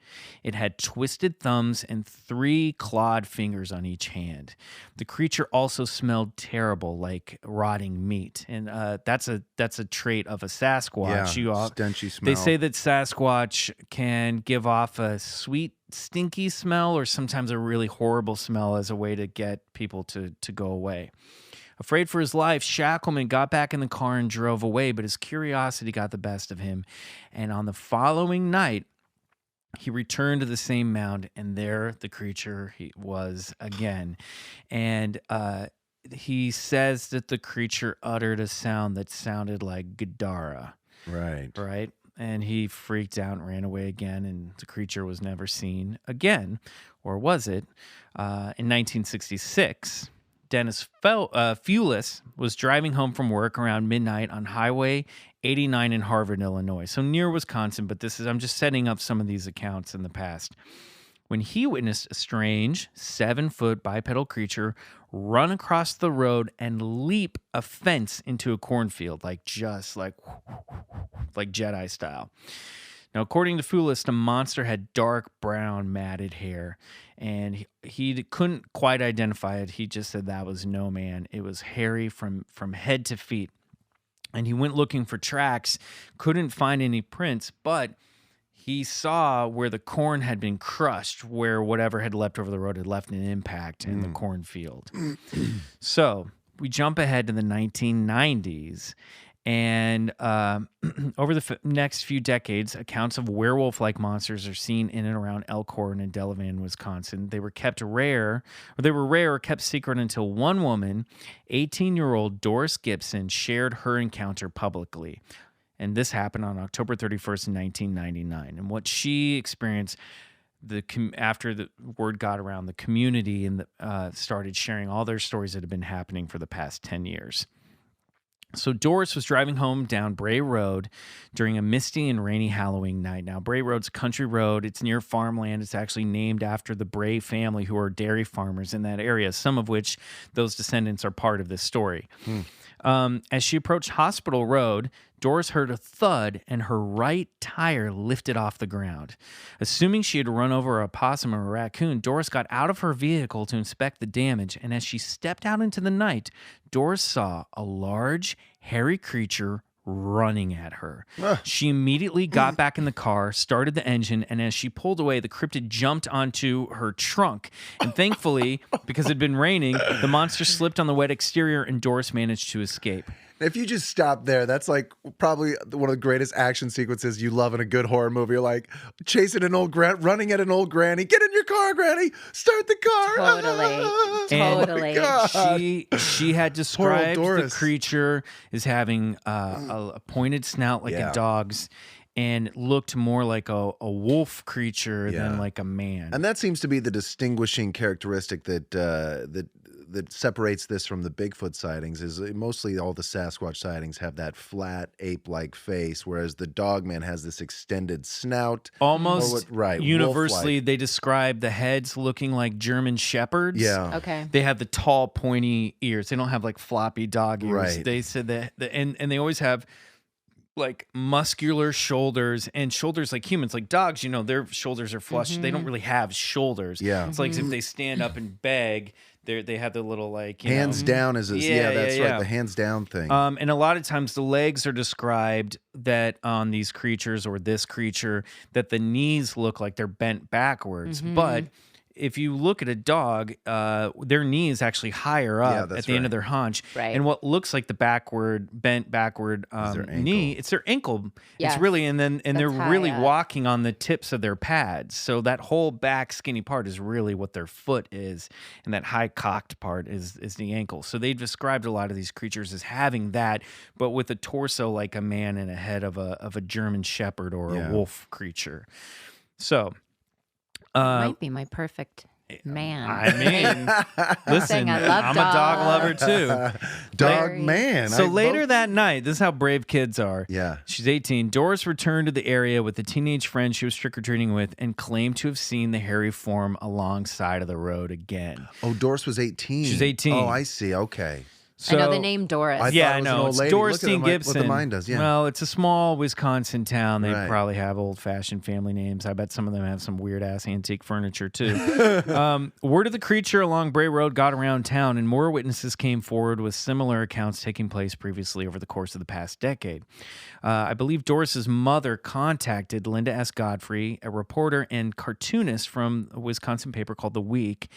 It had twisted thumbs and 3 clawed fingers on each hand. The creature also smelled terrible, like rotting meat, and that's a trait of a Sasquatch. Stenchy smell. They say that Sasquatch can give off a sweet, stinky smell, or sometimes a really horrible smell, as a way to get people to go away. Afraid for his life, Shackelman got back in the car and drove away, but his curiosity got the best of him. And on the following night, he returned to the same mound, and there the creature was again. And he says that the creature uttered a sound that sounded like Gadara. Right. And he freaked out and ran away again, and the creature was never seen again. Or was it? In 1966... Dennis Fulis was driving home from work around midnight on Highway 89 in Harvard, Illinois, so near Wisconsin, but I'm just setting up some of these accounts in the past, when he witnessed a strange 7-foot bipedal creature run across the road and leap a fence into a cornfield, like Jedi style. Now, according to Fulis, the monster had dark brown matted hair, and he couldn't quite identify it. He just said that was no man. It was hairy from head to feet. And he went looking for tracks, couldn't find any prints, but he saw where the corn had been crushed, where whatever had leapt over the road had left an impact in the cornfield. So we jump ahead to the 1990s. And over the next few decades, accounts of werewolf-like monsters are seen in and around Elkhorn and Delavan, Wisconsin. They were rare or kept secret until one woman, 18-year-old Doris Gibson, shared her encounter publicly. And this happened on October 31st, 1999. And what she experienced after the word got around the community and started sharing all their stories that had been happening for the past 10 years. So Doris was driving home down Bray Road during a misty and rainy Halloween night. Now, Bray Road's a country road. It's near farmland. It's actually named after the Bray family, who are dairy farmers in that area, some of which those descendants are part of this story. As she approached Hospital Road, Doris heard a thud and her right tire lifted off the ground. Assuming she had run over a possum or a raccoon, Doris got out of her vehicle to inspect the damage, and as she stepped out into the night, Doris saw a large, hairy creature running at her. She immediately got back in the car, started the engine, and as she pulled away, the cryptid jumped onto her trunk. And thankfully, because it had been raining, the monster slipped on the wet exterior and Doris managed to escape. If you just stop there, that's like probably one of the greatest action sequences you love in a good horror movie. You're like chasing running at an old granny. Get in your car, granny. Start the car. Totally. Oh, she had described the creature as having a pointed snout like a dog's, and looked more like a wolf creature than like a man. And that seems to be the distinguishing characteristic that that separates this from the Bigfoot sightings is mostly all the Sasquatch sightings have that flat ape-like face, whereas the Dogman has this extended snout. Almost universally, wolf-like. they describe the heads looking like German shepherds. Yeah. Okay. They have the tall, pointy ears. They don't have like floppy dog ears. Right. They said that, and they always have like muscular shoulders and shoulders like humans. Like dogs, you know, their shoulders are flush. They don't really have shoulders. Yeah. It's like if they stand up and beg, they have the little like hands down is right. The hands down thing. And a lot of times the legs are described that on these creatures or this creature that the knees look like they're bent backwards, but if you look at a dog, their knee is actually higher up at the end of their haunch. Right. And what looks like the bent backward knee, it's their ankle. Yes. It's really, and they're high really up. walking on the tips of their pads. So that whole back skinny part is really what their foot is. And that high cocked part is the ankle. So they've described a lot of these creatures as having that, but with a torso like a man and a head of a German shepherd or a wolf creature. So... might be my perfect man. I mean, listen, I love I'm a dog lover too. Dog man. So later that night, this is how brave kids are. Yeah. She's 18. Doris returned to the area with a teenage friend she was trick-or-treating with and claimed to have seen the hairy form alongside of the road again. Oh, Doris was 18. She's 18. Oh, I see. Okay. So, I know the name Doris. I yeah, thought I it was know. an old It's lady. Doris Look at Dean Gibson. what the mind does, yeah. Well, it's a small Wisconsin town. They Right. probably have old-fashioned family names. I bet some of them have some weird-ass antique furniture, too. Word of the creature along Bray Road got around town, and more witnesses came forward with similar accounts taking place previously over the course of the past decade. I believe Doris's mother contacted Linda S. Godfrey, a reporter and cartoonist from a Wisconsin paper called The Week.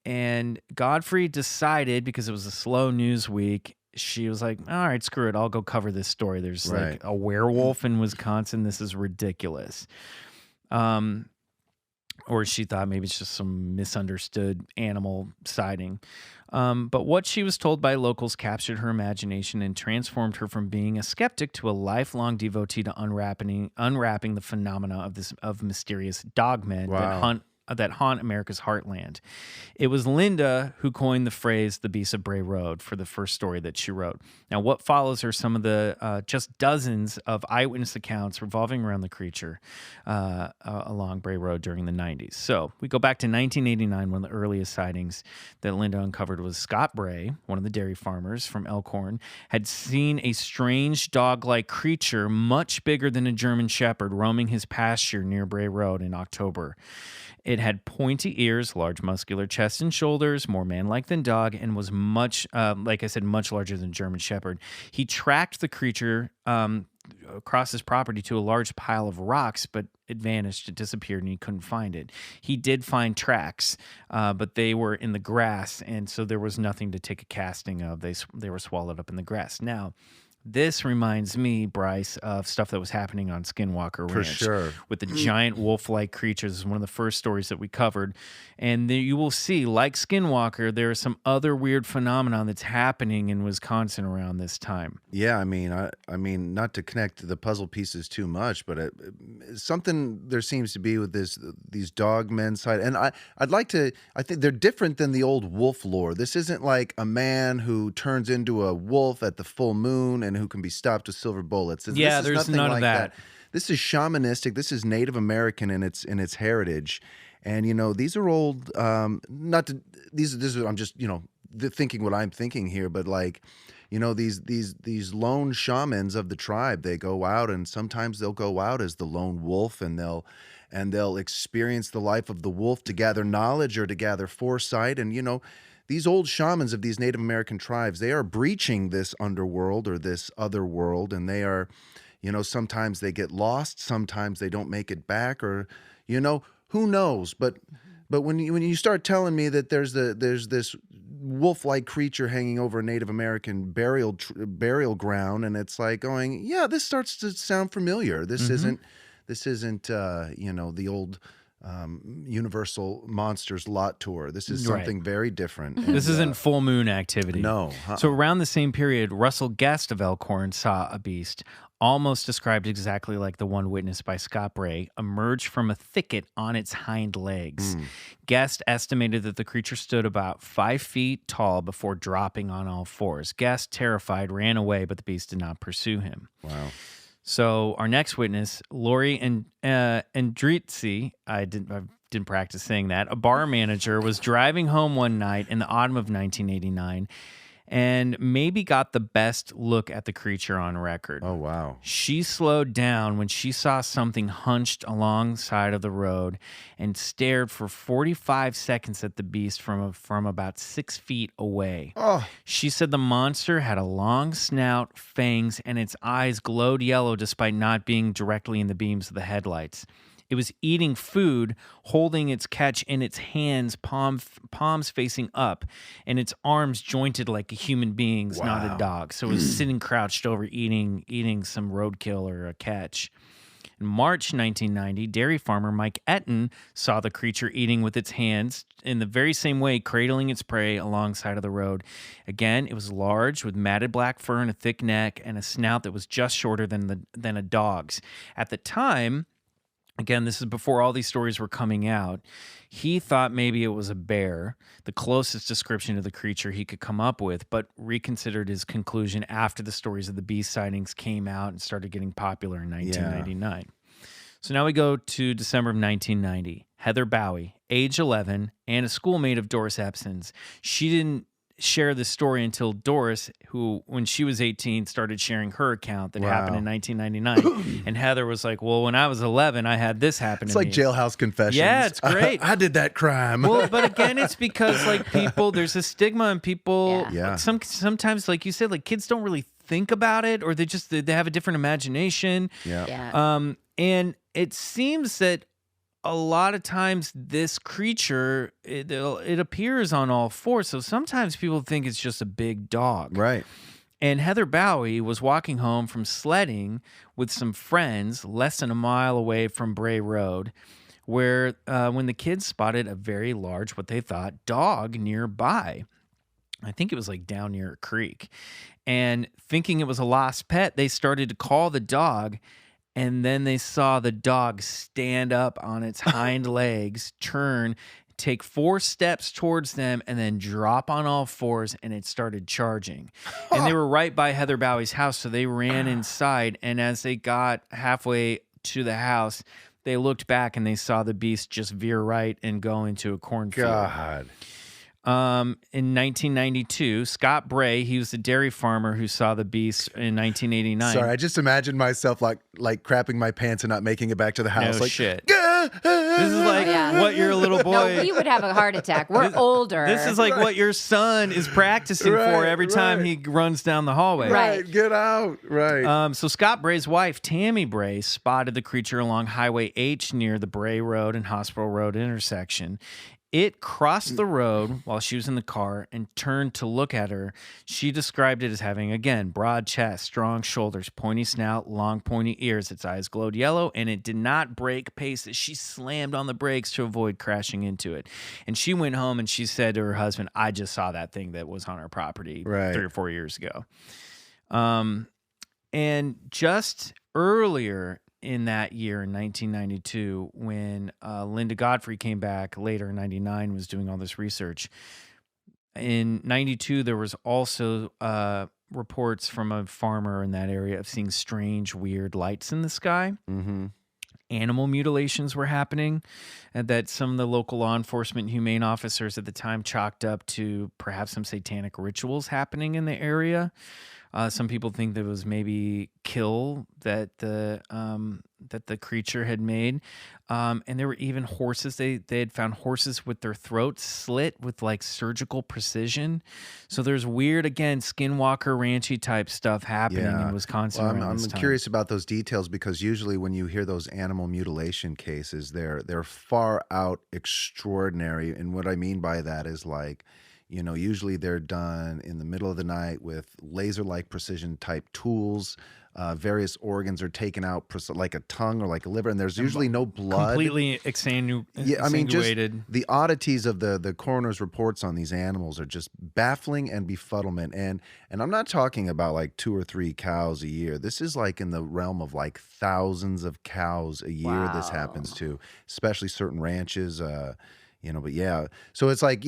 And Godfrey decided, because it was a slow news week, she was like, all right, screw it. I'll go cover this story. There's like a werewolf in Wisconsin. This is ridiculous. Or she thought maybe it's just some misunderstood animal sighting. But what she was told by locals captured her imagination and transformed her from being a skeptic to a lifelong devotee to unwrapping the phenomena of mysterious dogmen that haunt America's heartland. It was Linda who coined the phrase "the Beast of Bray Road" for the first story that she wrote. Now, what follows are some of the just dozens of eyewitness accounts revolving around the creature along Bray Road during the 90s. So we go back to 1989, one of the earliest sightings that Linda uncovered was Scott Bray, one of the dairy farmers from Elkhorn, had seen a strange dog-like creature much bigger than a German shepherd roaming his pasture near Bray Road in October. It had pointy ears, large muscular chest and shoulders, more man-like than dog, and was much, like I said, much larger than German Shepherd. He tracked the creature across his property to a large pile of rocks, but it vanished, it disappeared, and he couldn't find it. He did find tracks, but they were in the grass, and so there was nothing to take a casting of. They were swallowed up in the grass. Now, this reminds me, Bryce, of stuff that was happening on Skinwalker Ranch. For sure. With the giant wolf-like creatures. This is one of the first stories that we covered. And there you will see, like Skinwalker, there are some other weird phenomenon that's happening in Wisconsin around this time. Yeah, I mean, not to connect the puzzle pieces too much, but something there seems to be with these dogmen side. And I think they're different than the old wolf lore. This isn't like a man who turns into a wolf at the full moon and who can be stopped with silver bullets. There's none of that. This is shamanistic. This is Native American in its heritage, and these are old. I'm just thinking what I'm thinking here, but like, these lone shamans of the tribe, they go out, and sometimes they'll go out as the lone wolf, and they'll experience the life of the wolf to gather knowledge or to gather foresight, and these old shamans of these Native American tribes, they are breaching this underworld or this other world, and they are, sometimes they get lost, sometimes they don't make it back, or, who knows? But when you start telling me that there's this wolf-like creature hanging over a Native American burial ground, and it's like going, yeah, this starts to sound familiar. This isn't the old Universal Monsters Lot Tour. This is something very different. And, this isn't full moon activity. No. So around the same period, Russell Guest of Elkhorn saw a beast, almost described exactly like the one witnessed by Scott Bray, emerge from a thicket on its hind legs. Guest estimated that the creature stood about 5 feet tall before dropping on all fours. Guest, terrified, ran away, but the beast did not pursue him. Wow. So our next witness, Lori Andrizzi, I didn't practice saying that, a bar manager, was driving home one night in the autumn of 1989 and maybe got the best look at the creature on record. Oh, wow. She slowed down when she saw something hunched alongside of the road and stared for 45 seconds at the beast from about 6 feet away. Oh. She said the monster had a long snout, fangs, and its eyes glowed yellow despite not being directly in the beams of the headlights. It was eating food, holding its catch in its hands, palms facing up, and its arms jointed like a human being's, not a dog. So it was sitting crouched over eating some roadkill or a catch. In March 1990, dairy farmer Mike Etten saw the creature eating with its hands in the very same way, cradling its prey alongside of the road. Again, it was large with matted black fur and a thick neck and a snout that was just shorter than a dog's. At the time, again, this is before all these stories were coming out, he thought maybe it was a bear, the closest description of the creature he could come up with, but reconsidered his conclusion after the stories of the beast sightings came out and started getting popular in 1999. So now we go to December of 1990. Heather Bowie, age 11, and a schoolmate of Doris Epson's. She didn't share this story until Doris, who, when she was 18, started sharing her account that happened in 1999. And Heather was like, well, when I was 11, I had this happen It's to like me. Jailhouse Confessions. Yeah, it's great. I did that crime. Well, but again, it's because like people, there's a stigma and people, Yeah. sometimes, like you said, like kids don't really think about it, or they have a different imagination. Yeah. And it seems that a lot of times this creature, it appears on all fours. So sometimes people think it's just a big dog. Right. And Heather Bowie was walking home from sledding with some friends less than a mile away from Bray Road, where when the kids spotted a very large, what they thought, dog nearby. I think it was like down near a creek. And thinking it was a lost pet, they started to call the dog. And then they saw the dog stand up on its hind legs, turn, take 4 steps towards them, and then drop on all fours, and it started charging. And they were right by Heather Bowie's house, so they ran inside. And as they got halfway to the house, they looked back and they saw the beast just veer right and go into a cornfield. God. In 1992, Scott Bray, he was the dairy farmer who saw the beast in 1989. Sorry, I just imagined myself like crapping my pants and not making it back to the house. No like, shit. This is like what your little boy... No, we would have a heart attack. We're older. This is like what your son is practicing for every time he runs down the hallway. Right, get out. Right. So Scott Bray's wife, Tammy Bray, spotted the creature along Highway H near the Bray Road and Hospital Road intersection. It crossed the road while she was in the car and turned to look at her. She described it as having, again, broad chest, strong shoulders, pointy snout, long pointy ears. Its eyes glowed yellow, and it did not break pace as she slammed on the brakes to avoid crashing into it. And she went home and she said to her husband, I just saw that thing that was on our property 3 or 4 years ago. And just earlier in that year, in 1992, when Linda Godfrey came back later in 99, was doing all this research. In 92, there was also reports from a farmer in that area of seeing strange, weird lights in the sky. Mm-hmm. Animal mutilations were happening, and that some of the local law enforcement and humane officers at the time chalked up to perhaps some satanic rituals happening in the area. Some people think there was maybe kill that the creature had made, and there were even horses. They had found horses with their throats slit with like surgical precision. So there's weird, again, Skinwalker Ranchy type stuff happening in Wisconsin. Well, around I'm this time. curious about those details because usually when you hear those animal mutilation cases, they're far out extraordinary. And what I mean by that is like, you know, usually they're done in the middle of the night with laser-like precision type tools. various organs are taken out, like a tongue or like a liver, and there's usually no blood. Completely Yeah, I mean, just exsanguinated. the oddities of the coroner's reports on these animals are just baffling and befuddlement. And I'm not talking about like 2 or 3 cows a year. This is like in the realm of like thousands of cows a year. This happens to, especially certain ranches. But yeah. So it's like,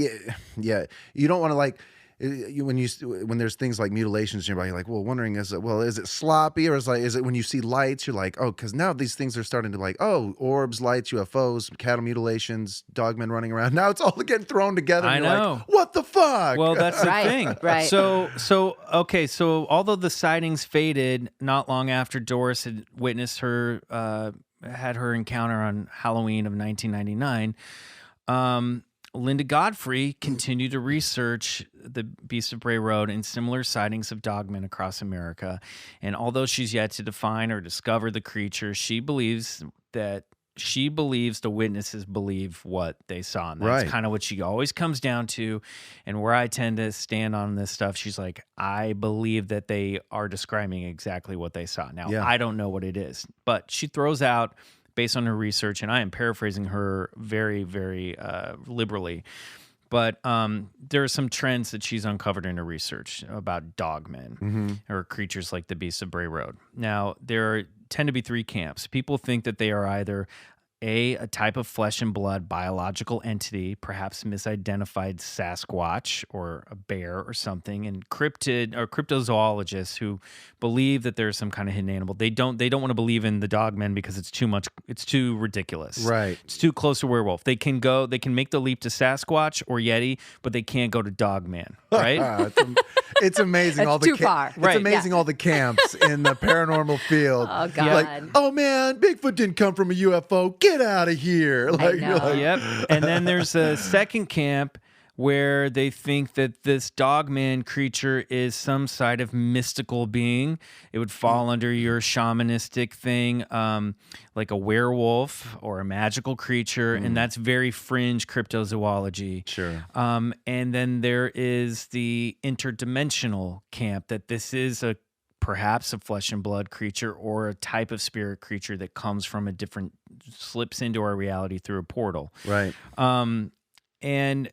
yeah, you don't want to like. When there's things like mutilations in your body, you're like, well, wondering is it sloppy, or is it when you see lights, you're like, oh, because now these things are starting to like, oh, orbs, lights, UFOs, cattle mutilations, dogmen running around. Now it's all getting thrown together. And I you're know. Like, what the fuck? Well, that's the thing. Right. So although the sightings faded not long after Doris had witnessed had her encounter on Halloween of 1999, Linda Godfrey continued to research the Beast of Bray Road and similar sightings of dogmen across America. And although she's yet to define or discover the creature, she believes the witnesses believe what they saw. And that's kind of what she always comes down to. And where I tend to stand on this stuff, she's like, I believe that they are describing exactly what they saw. Now, I don't know what it is, but she throws out, based on her research, and I am paraphrasing her very, very liberally, but there are some trends that she's uncovered in her research about dogmen or creatures like the Beast of Bray Road. Now, there tend to be 3 camps. People think that they are either a type of flesh and blood biological entity, perhaps misidentified Sasquatch or a bear or something, and cryptozoologists who believe that there's some kind of hidden animal. They don't want to believe in the dogmen because it's too ridiculous. Right. It's too close to werewolf. They can make the leap to Sasquatch or Yeti, but they can't go to dogman, right? It's amazing. That's too far. It's amazing all the camps in the paranormal field. Oh, God. Like, oh man, Bigfoot didn't come from a UFO. Get out of here. Like, know. Yep. And then there's a second camp where they think that this dogman creature is some side of mystical being. It would fall under your shamanistic thing, like a werewolf or a magical creature, and that's very fringe cryptozoology. Sure. And then there is the interdimensional camp, that this is perhaps a flesh and blood creature or a type of spirit creature that comes from slips into our reality through a portal. Right. And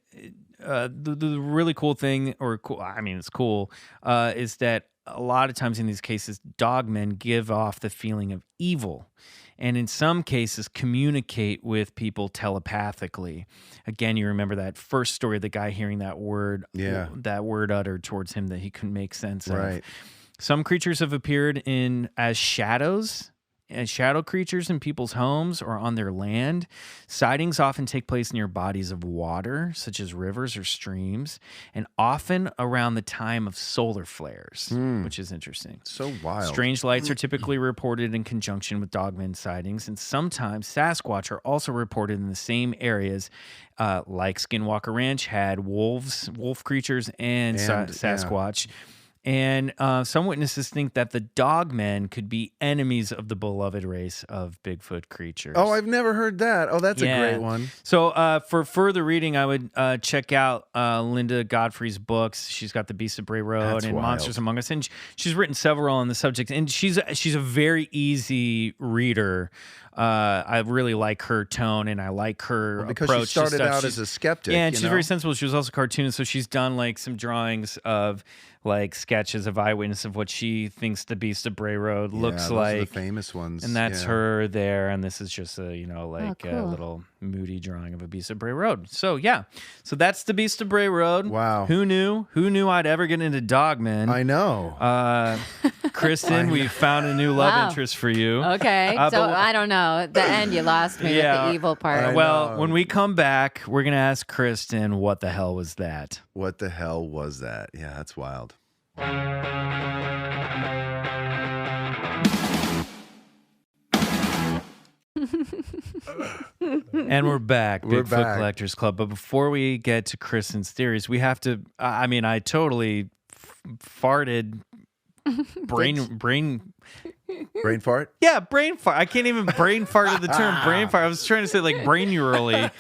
the really cool thing, it's cool, is that a lot of times in these cases, dogmen give off the feeling of evil, and in some cases communicate with people telepathically. Again, you remember that first story of the guy hearing that word uttered towards him that he couldn't make sense of. Right. Some creatures have appeared as shadow creatures in people's homes or on their land. Sightings often take place near bodies of water, such as rivers or streams, and often around the time of solar flares, which is interesting. So wild. Strange lights are typically reported in conjunction with dogmen sightings, and sometimes Sasquatch are also reported in the same areas, like Skinwalker Ranch had wolf creatures and Sasquatch. And some witnesses think that the dogmen could be enemies of the beloved race of Bigfoot creatures. Oh, I've never heard that. Oh, that's a great one. So for further reading, I would check out Linda Godfrey's books. She's got The Beast of Bray Road That's and wild. Monsters Among Us. And she's written several on the subject. And she's a very easy reader. I really like her tone and I like her because approach. she started out as a skeptic. Yeah, and she's very sensible. She was also a cartoonist, so she's done like some drawings of like sketches of eyewitness of what she thinks the Beast of Bray Road looks those like. are the famous ones. And that's her there, and this is just a cool. a little moody drawing of a Beast of Bray Road. So so that's the Beast of Bray Road. Wow. Who knew? Who knew I'd ever get into dogmen? I know. Kristen, we found a new love interest for you. Okay. So I don't know. At the end, you lost me with the evil part. Well, when we come back, we're going to ask Kristen, what the hell was that? What the hell was that? Yeah, that's wild. And we're back, We're Bigfoot back. Collectors Club. But before we get to Kristen's theories, we have to. I totally farted brain Brain fart? Yeah, brain fart. I can't even brain fart of the term brain fart. I was trying to say like brainurally.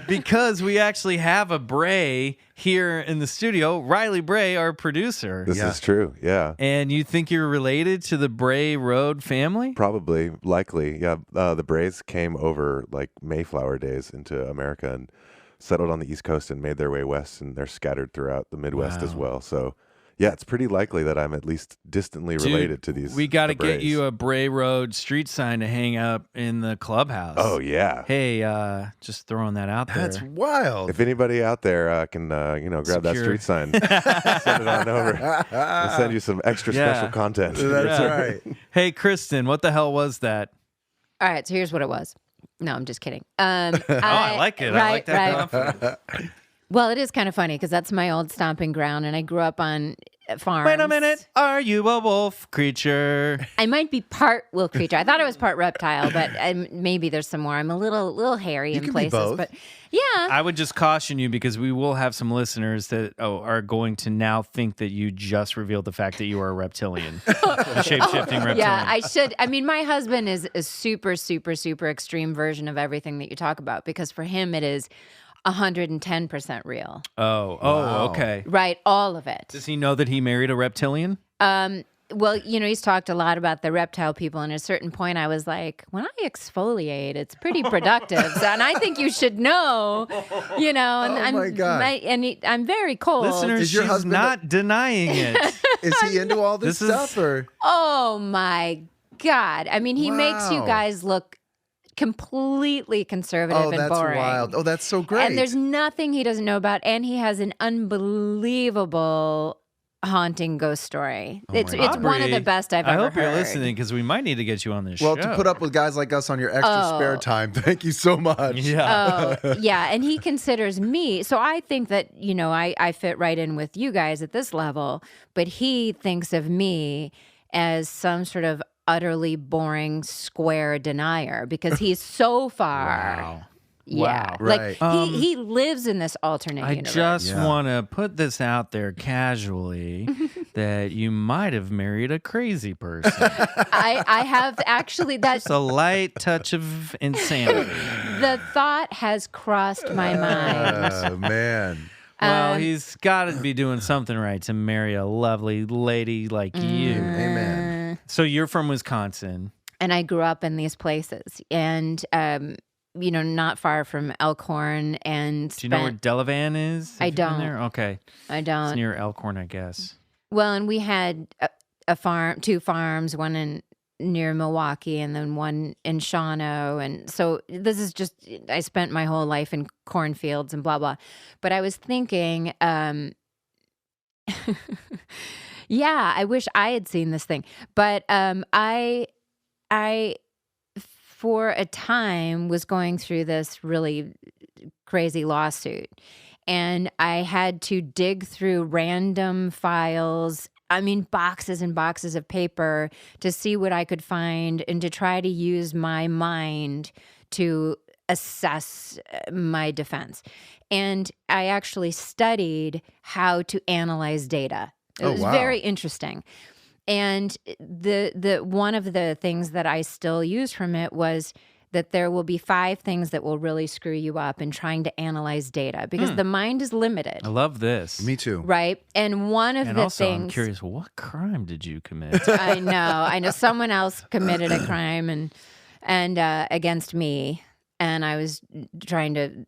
Because we actually have a Bray here in the studio. Riley Bray, our producer. This is true, yeah. And you think you're related to the Bray Road family? Probably, likely, yeah. The Brays came over like Mayflower days into America and settled on the East Coast and made their way west, and they're scattered throughout the Midwest as well. So, yeah, it's pretty likely that I'm at least distantly related to these. We got to get you a Bray Road street sign to hang up in the clubhouse. Oh, yeah. Hey, just throwing that out there. That's wild. If anybody out there can, grab that street sign, send it on over. We'll send you some extra special content. That's right. Hey, Kristin, what the hell was that? All right, so here's what it was. No, I'm just kidding. I like it. I like that confidence. Well, it is kind of funny because that's my old stomping ground, and I grew up on farms. Wait a minute. Are you a wolf creature? I might be part wolf creature. I thought I was part reptile, but maybe there's some more. I'm a little hairy in places. Be both. But yeah. I would just caution you because we will have some listeners that are going to now think that you just revealed the fact that you are a reptilian. A shape-shifting reptilian. Yeah, I should. I mean, my husband is a super, super, super extreme version of everything that you talk about because for him it is 110% real. Oh, okay. Right, all of it. Does he know that he married a reptilian? Well, he's talked a lot about the reptile people, and at a certain point I was like, when I exfoliate, it's pretty productive. And I think you should know, and Oh my God. I'm very cold. Listeners, Is your she's husband not denying it. Is he into all this stuff? Or? Oh my God. I mean, he makes you Wow. guys look completely conservative and that's boring. wild. Oh, that's so great. And there's nothing he doesn't know about, and he has an unbelievable haunting ghost story. It's one of the Aubrey, best I've ever I hope heard. you're listening because we might need to get you on this Well, show. to put up with guys like us on your extra spare time, thank you so much. Yeah. Oh, yeah. And he considers me. So I think that, I fit right in with you guys at this level, but he thinks of me as some sort of utterly boring square denier because he's so far. Wow. Yeah. Wow. Like Right. he lives in this alternate I universe. just want to put this out there casually that you might have married a crazy person. I have actually Just a light touch of insanity. the thought has crossed my mind. Man. Well, he's got to be doing something right to marry a lovely lady like you. Amen. So you're from Wisconsin. And I grew up in these places and not far from Elkhorn and Do you know where Delavan is? I Have you been don't. there? Okay. I It's don't. near Elkhorn, I guess. Well, and we had a farm, 2 farms, one near Milwaukee and then one in Shawano. And so this is just, I spent my whole life in cornfields and blah, blah. But I was thinking, yeah, I wish I had seen this thing. But I for a time was going through this really crazy lawsuit. And I had to dig through random files, boxes and boxes of paper to see what I could find and to try to use my mind to assess my defense. And I actually studied how to analyze data. It was very interesting. And the one of the things that I still use from it was that there will be 5 things that will really screw you up in trying to analyze data because the mind is limited. I love this. Me too. Right? And one of And the also, things I'm curious, what crime did you commit? I know someone else committed a crime and against me, and I was trying to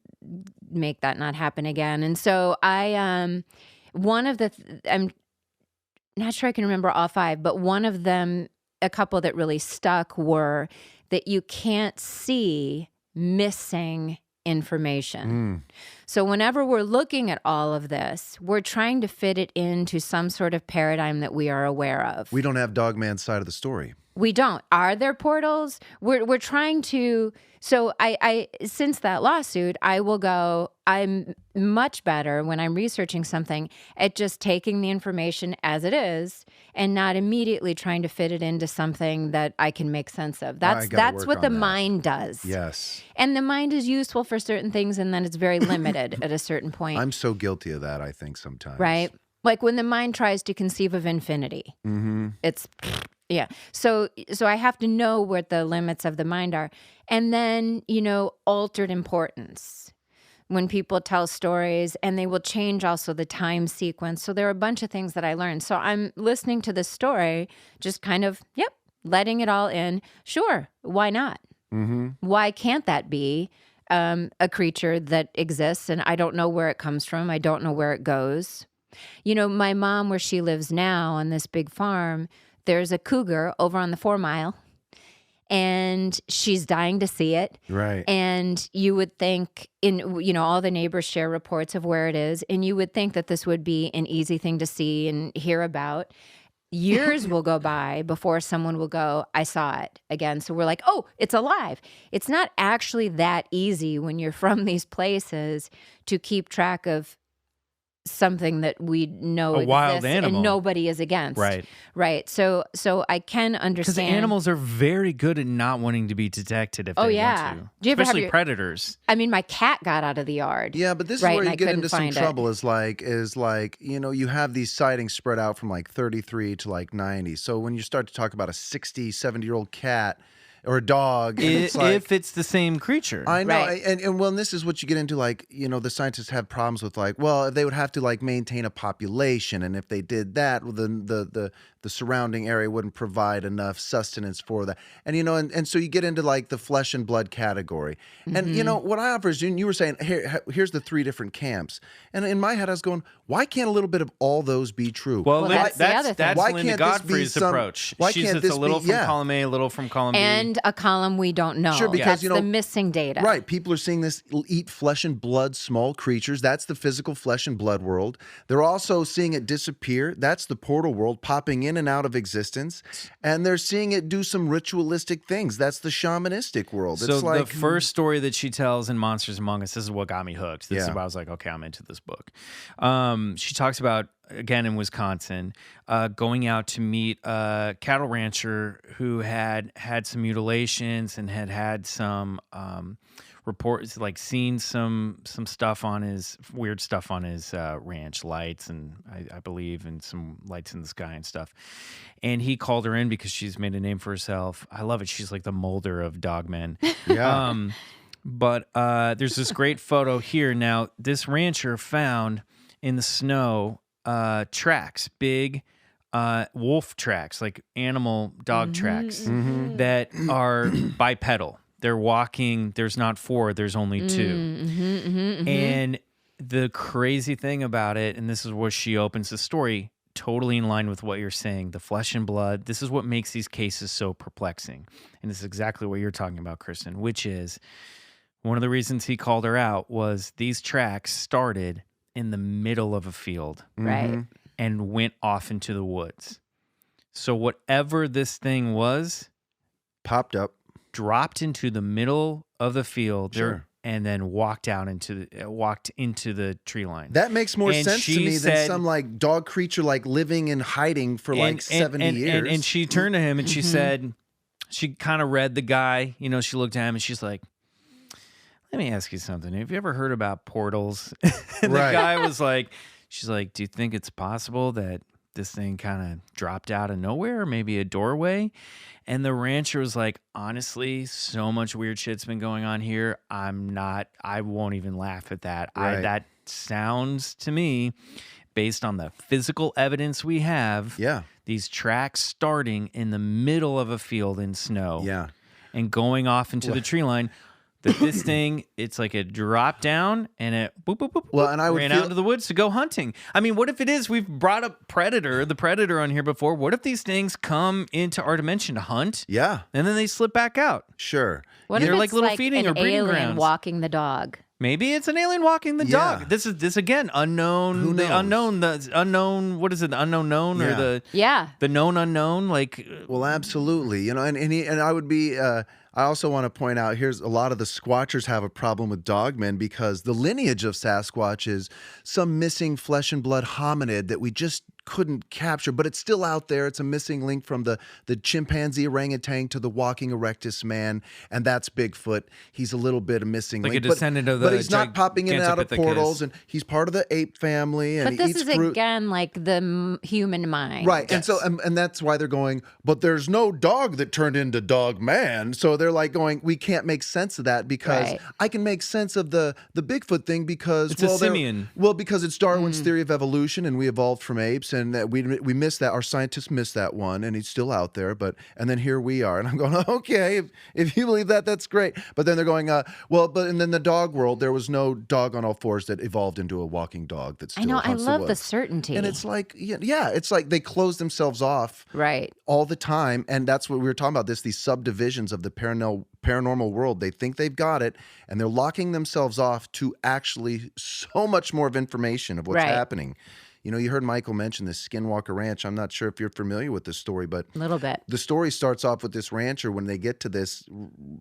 make that not happen again. And so I'm not sure I can remember all 5, but one of them, a couple that really stuck were that you can't see missing information. So whenever we're looking at all of this, we're trying to fit it into some sort of paradigm that we are aware of. We don't have Dogman's side of the story. We don't. Are there portals? We're trying to. So I since that lawsuit, I will go. I'm much better when I'm researching something at just taking the information as it is and not immediately trying to fit it into something that I can make sense of. That's what the mind does. Yes. And the mind is useful for certain things, and then it's very limited at a certain point. I'm so guilty of that, I think, sometimes. Right? Like when the mind tries to conceive of infinity, it's Yeah. So I have to know what the limits of the mind are. And then, altered importance. When people tell stories, and they will change also the time sequence. So there are a bunch of things that I learned. So I'm listening to the story, just kind of, letting it all in. Sure, why not? Mm-hmm. Why can't that be a creature that exists? And I don't know where it comes from. I don't know where it goes. My mom, where she lives now on this big farm, there's a cougar over on the 4 Mile. And she's dying to see it. Right. And you would think all the neighbors share reports of where it is. And you would think that this would be an easy thing to see and hear about. Years will go by before someone will go, I saw it again. So we're like, oh, it's alive. It's not actually that easy when you're from these places to keep track of something that we know a wild exists animal and nobody is against. Right. So I can understand, because animals are very good at not wanting to be detected if they want to. Do you ever especially predators. I mean, my cat got out of the yard. Yeah, but this is where you get into some trouble. Is like you have these sightings spread out from like 33 to like 90. So when you start to talk about a 60, 70-year-old cat or a dog, if it's the same creature. I know. Right. And this is what you get into, like, the scientists have problems with, like, well, they would have to like maintain a population, and if they did that, well, then the surrounding area wouldn't provide enough sustenance for that. And and so you get into like the flesh and blood category. And what I offer is, you were saying, here's the 3 different camps. And in my head I was going, why can't a little bit of all those be true? Well, that's the other thing. that's Why Linda can't this be Godfrey's approach. Why She's can't it's this a little be, from column A, a little from column B. And a column we don't know. Sure, because, that's the missing data. Right. People are seeing this eat flesh and blood small creatures. That's the physical flesh and blood world. They're also seeing it disappear. That's the portal world, popping in and out of existence. And they're seeing it do some ritualistic things. That's the shamanistic world. So it's like the first story that she tells in Monsters Among Us, this is what got me hooked. This is why I was like, okay, I'm into this book. She talks about, again in Wisconsin, going out to meet a cattle rancher who had some mutilations and had some reports, like seen some stuff on his weird stuff on his ranch, lights and I believe, and some lights in the sky and stuff. And he called her in because she's made a name for herself. I love it. She's like the Mulder of Dogmen. Yeah. But there's this great photo here. Now, this rancher found in the snow tracks, big wolf tracks, like animal dog tracks that are bipedal. They're walking. There's not 4. There's only 2. And the crazy thing about it, and this is where she opens the story, totally in line with what you're saying, the flesh and blood. This is what makes these cases so perplexing. And this is exactly what you're talking about, Kristin, which is one of the reasons he called her out was these tracks started in the middle of a field. Right. And went off into the woods. So whatever this thing was, popped up, dropped into the middle of the field. Sure. And then walked into the tree line. That makes more And sense to she me said- than some like dog creature like living and hiding for like 70 years. And she turned to him and she said, she kind of read the guy, she looked at him and she's like, let me ask you something. Have you ever heard about portals? And the guy was like, she's like, do you think it's possible that this thing kind of dropped out of nowhere, or maybe a doorway? And the rancher was like, honestly, so much weird shit's been going on here. I won't even laugh at that. Right. That sounds to me, based on the physical evidence we have, these tracks starting in the middle of a field in snow and going off into the tree line. That this thing, it's like it dropped down and it boop, boop, boop, Well, and I would ran feel- out into the woods to go hunting. I mean, what if it is, we've brought up the predator on here before. What if these things come into our dimension to hunt? Yeah. And then they slip back out? Sure. What They're if like it's little like feeding an or breeding alien grounds. walking the dog? Maybe it's an alien walking the Yeah. dog. This again, unknown. Who The knows? unknown, what is it? The unknown known or the known unknown? Like, Well, absolutely. And I would be. I also want to point out, here's a lot of the Squatchers have a problem with Dogmen because the lineage of Sasquatch is some missing flesh and blood hominid that we just couldn't capture, but it's still out there. It's a missing link from the chimpanzee orangutan to the walking erectus man, and that's Bigfoot. He's a little bit a missing Like link, a descendant of the but he's not popping in and out of Gigantopithecus. portals, and he's part of the ape family, and But he this eats is fruit. again like the human mind. Right, and so and that's why they're going, but there's no dog that turned into dog man. So they're like going, we can't make sense of that because Right. I can make sense of the Bigfoot thing because It's a simian. Well, because it's Darwin's theory of evolution, and we evolved from apes, and that we missed that. Our scientists missed that one, and he's still out there. And then here we are, and I'm going, okay, if you believe that, that's great. But then they're going, and then the dog world, there was no dog on all fours that evolved into a walking dog. That still I know. I hunts the love the woods. certainty. And it's like, yeah, it's like they close themselves off right. all the time. And that's what we were talking about, these subdivisions of the paranormal world. They think they've got it, and they're locking themselves off to actually so much more of information of what's Right. happening. You know, you heard Michael mention this Skinwalker Ranch. I'm not sure if you're familiar with this story, but A little bit. the story starts off with this rancher when they get to this,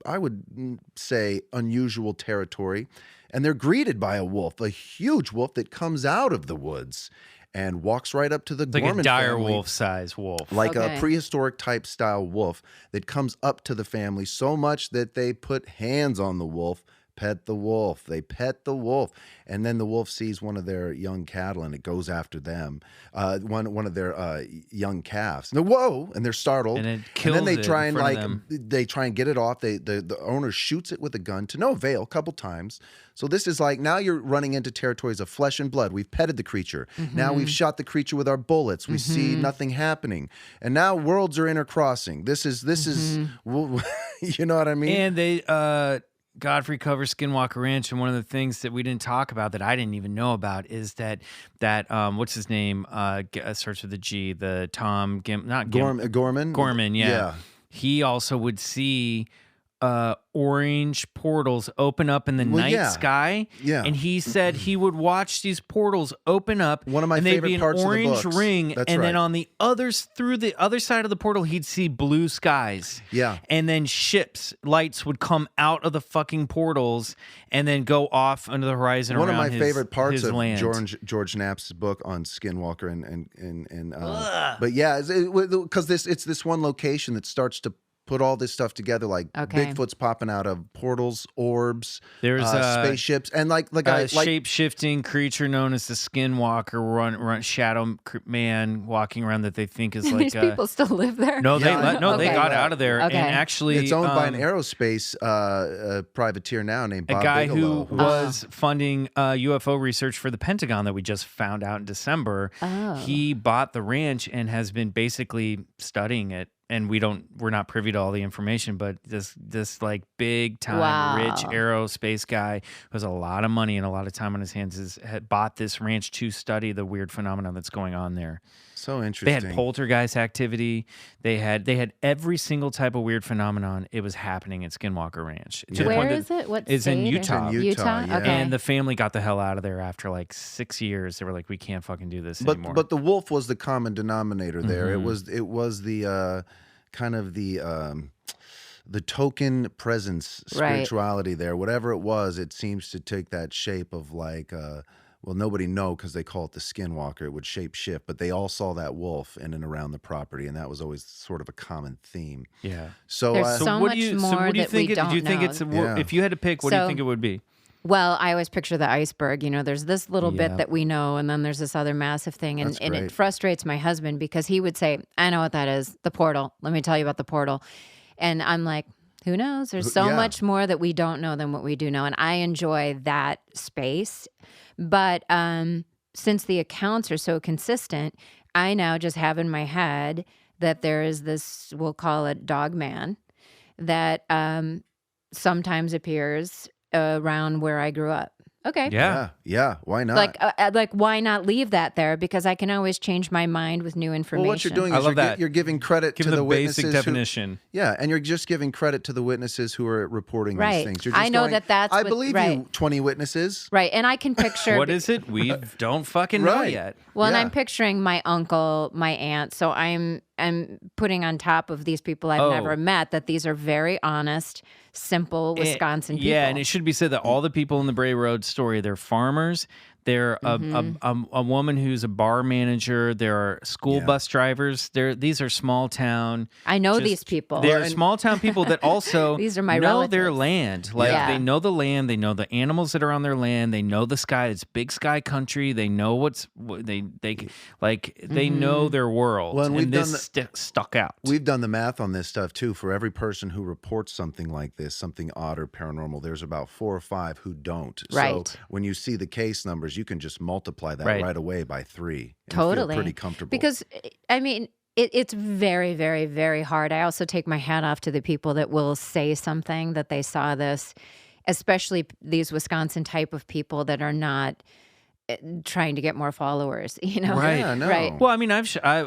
I would say, unusual territory, and they're greeted by a wolf, a huge wolf that comes out of the woods and walks right up to the Like a Gorman dire family. wolf size wolf. Like Okay. a prehistoric type style wolf that comes up to the family so much that they put hands on the wolf, pet the wolf. They pet the wolf. And then the wolf sees one of their young cattle and it goes after them, one of their young calves. And whoa! And they're startled. And it then kills they it try in and front of them. they try and get it off. The owner shoots it with a gun to no avail a couple times. So this is like, now you're running into territories of flesh and blood. We've petted the creature. Now we've shot the creature with our bullets. We see nothing happening. And now worlds are intercrossing. This is you know what I mean? And they Godfrey covers Skinwalker Ranch, and one of the things that we didn't talk about that I didn't even know about is that what's his name? Starts with a G. The Tom Gorman? Gorman, yeah. He also would see orange portals open up in the night sky. Yeah. And he said he would watch these portals open up. One of my and they'd favorite be an parts of the orange books. ring. That's and then right. on through the other side of the portal, he'd see blue skies. Yeah. And then lights would come out of the fucking portals and then go off under the horizon. One of around my favorite parts his of land. George Knapp's book on Skinwalker but yeah, because it's this one location that starts to put all this stuff together, like Okay. Bigfoot's popping out of portals, orbs, There's spaceships, and like the guy, shape-shifting creature known as the Skinwalker, run shadow man walking around that they think is like These people still live there? No, they Okay. got out of there, Okay. and actually it's owned by an aerospace privateer now named a Bob guy Bigelow. who was funding UFO research for the Pentagon that we just found out in December. Oh. He bought the ranch and has been basically studying it. And we're not privy to all the information, but this like big time rich aerospace guy who has a lot of money and a lot of time on his hands had bought this ranch to study the weird phenomenon that's going on there. So They interesting. had poltergeist activity. They had every single type of weird phenomenon. It was happening at Skinwalker Ranch. To the Where point that is it? What it's in state? Utah. It's in Utah, yeah. Okay. And the family got the hell out of there after like 6 years. They were like, we can't fucking do this anymore. But the wolf was the common denominator there. Mm-hmm. It was the kind of the token presence spirituality there. Whatever it was, it seems to take that shape of like well, nobody know because they call it the Skinwalker. It would shape shift, but they all saw that wolf in and around the property, and that was always sort of a common theme. yeah. So, There's so what much do you more what do you that think? we don't do you think know. it's Yeah. if you had to pick? What do you So- think it would be? Well, I always picture the iceberg. You know, there's this little Yeah. bit that we know, and then there's this other massive thing. And, That's and great. it frustrates my husband because he would say, I know what that is, the portal. Let me tell you about the portal. And I'm like, who knows? There's so Yeah. much more that we don't know than what we do know. And I enjoy that space. But since the accounts are so consistent, I now just have in my head that there is this, we'll call it Dogman, that sometimes appears around where I grew up. Okay. yeah, why not? Like, why not leave that there? Because I can always change my mind with new information. Well, what you're doing I is love that. you're giving credit Give to the the basic witnesses. definition. Yeah, and you're just giving credit to the witnesses who are reporting Right. these things. You're just I know going, that's I what- believe right. you, 20 witnesses. Right. And I can picture. What is it? We don't fucking know Right. yet. Well, and Yeah. I'm picturing my uncle, my aunt. So I'm putting on top of these people I've Oh. never met that these are very honest, simple Wisconsin people. Yeah, and it should be said that all the people in the Bray Road story, they're farmers. There a woman who's a bar manager. There are school bus drivers. These are small town. I know these people. They're small town people that also these are my know relatives. their land. Like they know the land. They know the animals that are on their land. They know the sky. It's big sky country. They know they know their world. Well, and we've done stuck out. We've done the math on this stuff too. For every person who reports something like this, something odd or paranormal, there's about 4 or 5 who don't. Right. So when you see the case numbers, you can just multiply that right away by 3. And Totally. feel pretty comfortable. Because, I mean, it's very, very, very hard. I also take my hat off to the people that will say something that they saw this, especially these Wisconsin type of people that are not trying to get more followers, Right. Yeah, no. Right. Well, I mean,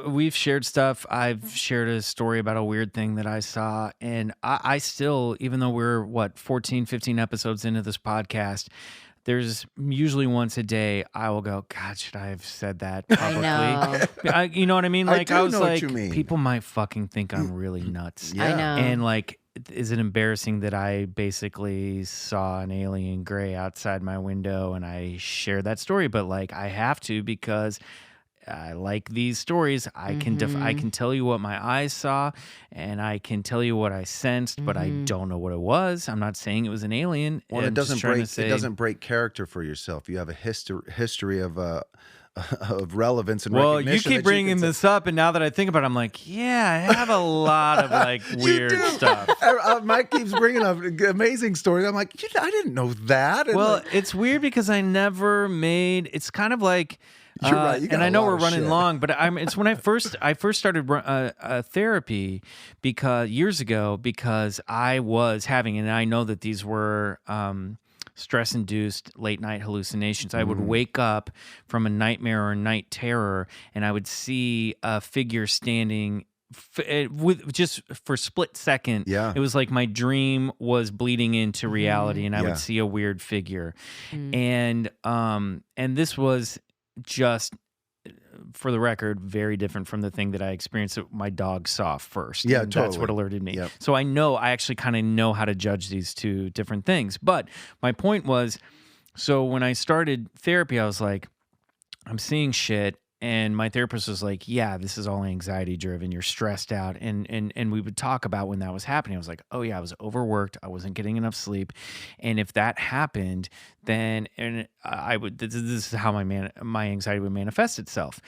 we've shared stuff. I've shared a story about a weird thing that I saw, and I still, even though we're 14, 15 episodes into this podcast, there's usually once a day I will go, God, should I have said that publicly? I know. You know what I mean? Like I was know like, what you mean. people might fucking think I'm really nuts. Yeah. I know. And like, is it embarrassing that I basically saw an alien gray outside my window and I share that story? But like, I have to because I like these stories. I can tell you what my eyes saw, and I can tell you what I sensed, but I don't know what it was. I'm not saying it was an alien. Well, I'm it doesn't just trying break. to say, It doesn't break character for yourself. You have a history of relevance and well, recognition. you keep bringing this up, and now that I think about it, I'm like, yeah, I have a lot of like weird stuff. Mike keeps bringing up amazing stories. I'm like, I didn't know that. And Well, it's weird because I never made. It's kind of like. You're right. You got and I a know lot we're of running shit. long, but it's when I first started therapy years ago because I was having, and I know that these were stress-induced late-night hallucinations. I would wake up from a nightmare or a night terror, and I would see a figure standing. With just for a split second, it was like my dream was bleeding into reality, and I would see a weird figure, and this was just, for the record, very different from the thing that I experienced that my dog saw first. Yeah, And totally. That's what alerted me. Yep. So I actually kind of know how to judge these two different things. But my point was, so when I started therapy, I was like, I'm seeing shit. And my therapist was like, yeah, this is all anxiety driven. You're stressed out. And we would talk about when that was happening. I was like, oh yeah, I was overworked. I wasn't getting enough sleep. And if that happened, then this is how my anxiety would manifest itself.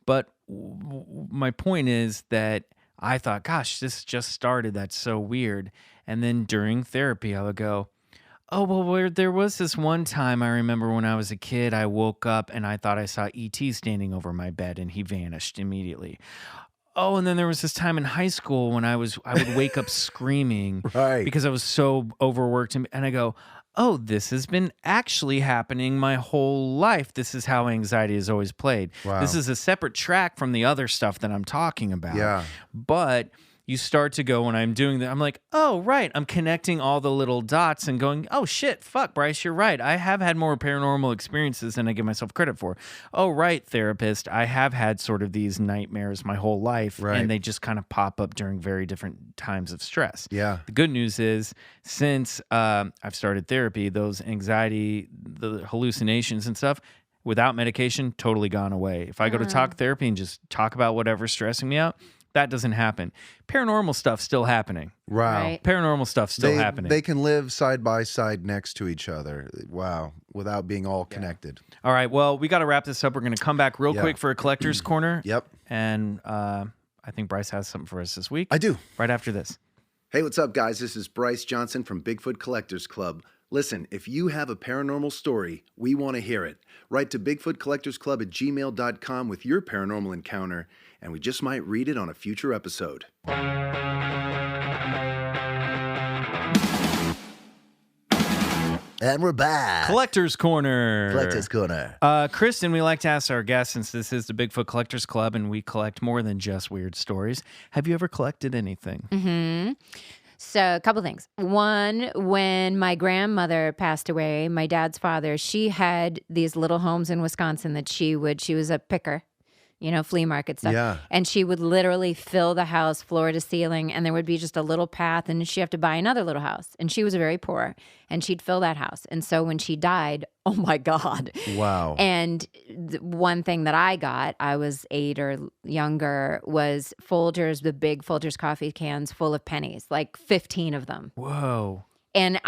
But my point is that I thought, gosh, this just started. That's so weird. And then during therapy, I would go, oh, well, there was this one time I remember when I was a kid, I woke up and I thought I saw E.T. standing over my bed and he vanished immediately. Oh, and then there was this time in high school when I would wake up screaming because I was so overworked. And I go, oh, this has been actually happening my whole life. This is how anxiety is always played. Wow. This is a separate track from the other stuff that I'm talking about. Yeah. But you start to go, when I'm doing that, I'm like, oh, right. I'm connecting all the little dots and going, oh, shit, fuck, Bryce, you're right. I have had more paranormal experiences than I give myself credit for. Oh, right, therapist. I have had sort of these nightmares my whole life, and they just kind of pop up during very different times of stress. Yeah. The good news is, since I've started therapy, those anxiety, the hallucinations and stuff, without medication, totally gone away. If I go to talk therapy and just talk about whatever's stressing me out, that doesn't happen. Paranormal stuff still happening. Right. Paranormal stuff still happening. They can live side by side next to each other. Wow. Without being all connected. All right. Well, we got to wrap this up. We're going to come back real quick for a collector's corner. Yep. And I think Bryce has something for us this week. I do. Right after this. Hey, what's up, guys? This is Bryce Johnson from Bigfoot Collectors Club. Listen, if you have a paranormal story, we want to hear it. Write to BigfootCollectorsClub@gmail.com with your paranormal encounter, and we just might read it on a future episode. And we're back. Collector's Corner. Collector's Corner. Kristin, we like to ask our guests, since this is the Bigfoot Collectors Club and we collect more than just weird stories, have you ever collected anything? Mm-hmm. So a couple things. One, when my grandmother passed away, my dad's father, she had these little homes in Wisconsin that she was a picker. flea market stuff. Yeah. And she would literally fill the house floor to ceiling, and there would be just a little path, and she'd have to buy another little house. And she was very poor, and she'd fill that house. And so when she died, oh my God. Wow. And one thing that I got, I was 8 or younger, was Folgers, the big Folgers coffee cans full of pennies, like 15 of them. Whoa. And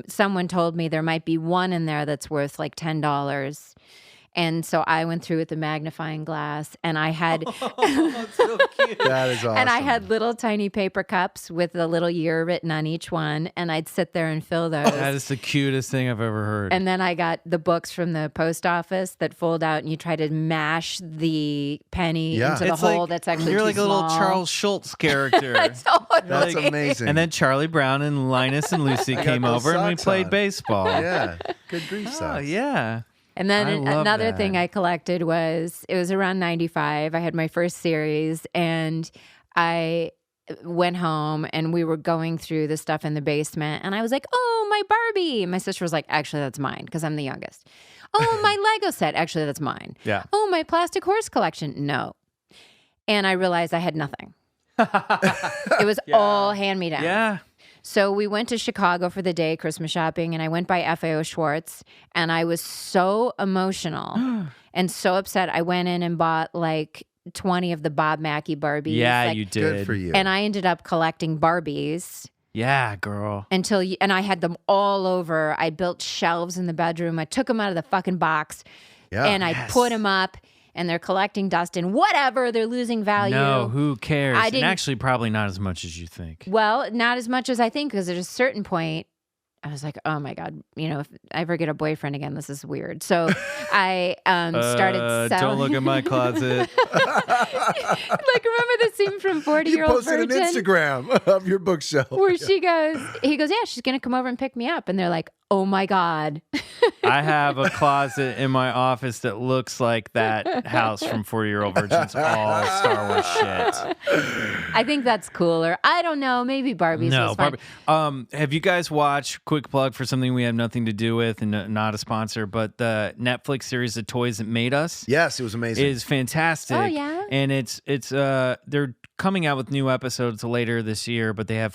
someone told me there might be one in there that's worth like $10. And so I went through with the magnifying glass, and I had So cute. That is awesome. and I had little tiny paper cups with a little year written on each one, and I'd sit there and fill those. That is the cutest thing I've ever heard. And then I got the books from the post office that fold out, and you try to mash the penny Yeah. into the It's hole like- that's actually you're too like a little small. Charles Schultz character. That's Totally. amazing. And then Charlie Brown and Linus and Lucy got came those over and we socks played on. baseball. yeah, good grief Oh, socks. yeah. And then I love another that. thing I collected it was around 95. I had my first series, and I went home, and we were going through the stuff in the basement, and I was like, oh, my Barbie. And my sister was like, actually, that's mine, because I'm the youngest. Oh, my Lego set. Actually, that's mine. Yeah. Oh, my plastic horse collection. No. And I realized I had nothing. It was all hand-me-down. Yeah. So we went to Chicago for the day, Christmas shopping, and I went by FAO Schwartz, and I was so emotional and so upset. I went in and bought like 20 of the Bob Mackie Barbies. Yeah, like, you did. Good for you. And I ended up collecting Barbies Yeah, girl. and I had them all over. I built shelves in the bedroom. I took them out of the fucking box, Yeah. and I put them up, and they're collecting dust and whatever. They're losing value. No, who cares? I And didn't- actually, probably not as much as you think. Well, not as much as I think, because at a certain point, I was like, oh my God, if I ever get a boyfriend again, this is weird. So I started selling. Don't look at my closet. Like, remember the scene from 40 you Year Old posted Virgin? an Instagram of your bookshelf. Where he goes, yeah, she's going to come over and pick me up. And they're like, oh my God. I have a closet in my office that looks like that house from 40-Year-Old Virgin's all Star Wars shit. I think that's cooler. I don't know. Maybe Barbie's No, was fun. Barbie. Have you guys watched, quick plug for something we have nothing to do with and not a sponsor, but the Netflix series The Toys That Made Us Yes, it was amazing. is fantastic. Oh, yeah? And it's they're coming out with new episodes later this year, but they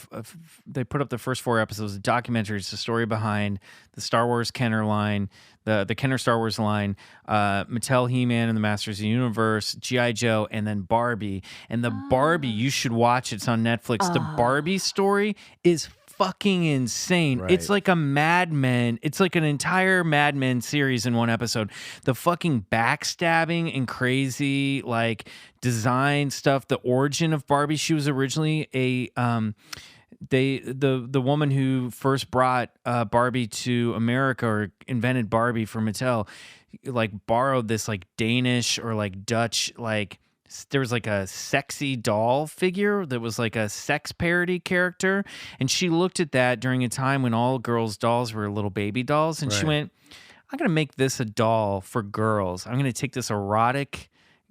put up the first 4 episodes, a documentary. It's the story behind the Star Wars Kenner line, the Kenner Star Wars line, Mattel He-Man and the Masters of the Universe, G.I. Joe, and then Barbie. And the Barbie, you should watch. It's on Netflix. The Barbie story is fucking insane. Right. It's like a Mad Men. It's like an entire Mad Men series in one episode. The fucking backstabbing and crazy like design stuff. The origin of Barbie. She was originally a the woman who first brought Barbie to America or invented Barbie for Mattel, like borrowed this like Danish or like Dutch like. There was like a sexy doll figure that was like a sex parody character. And she looked at that during a time when all girls' dolls were little baby dolls. And she Right. went, I'm going to make this a doll for girls. I'm going to take this erotic,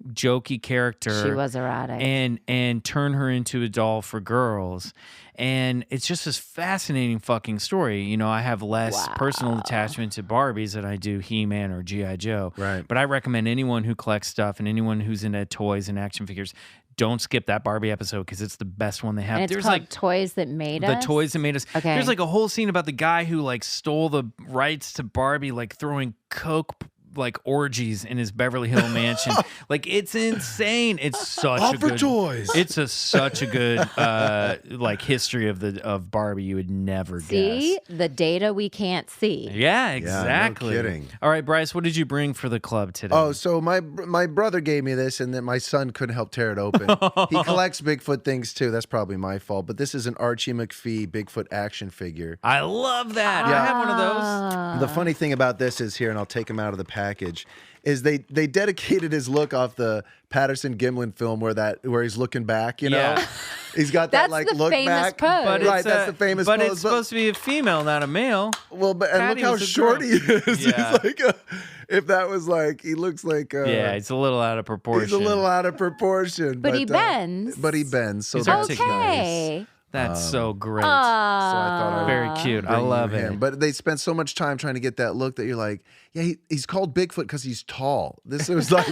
jokey character. She was erotic. And turn her into a doll for girls. And it's just this fascinating fucking story. I have less personal attachment to Barbies than I do He-Man or G.I. Joe. Right. But I recommend anyone who collects stuff and anyone who's into toys and action figures, don't skip that Barbie episode because it's the best one they have. And it's There's called like Toys That Made the Us? toys that made us. Okay. There's like a whole scene about the guy who like stole the rights to Barbie, like throwing coke like orgies in his Beverly Hill mansion. Like it's insane. It's such All a for good toys. It's such a good like history of Barbie you would never See? guess. The data we can't see. Yeah, exactly. kidding. All right, Bryce, what did you bring for the club today? Oh, so my brother gave me this, and then my son couldn't help tear it open. He collects Bigfoot things too. That's probably my fault. But this is an Archie McPhee Bigfoot action figure. I love that. I have one of those. The funny thing about this is here, and I'll take him out of the package, is they dedicated his look off the Patterson Gimlin film where he's looking back, Yeah. He's got That's that like the look famous back. pose. But Right, it's that's the famous But pose, it's supposed to be a female, not a male. Well, but and Patty look how was a short girl. he is. Yeah. He's like if that was like he looks like Yeah, it's a little out of proportion. he's a little out of proportion. But he bends. But he bends. So He's that's articulate. nice. Okay. That's so great. So I thought I'd Very cute. I bring love you him. it. But they spent so much time trying to get that look that you're like, yeah, he's called Bigfoot because he's tall. This was like,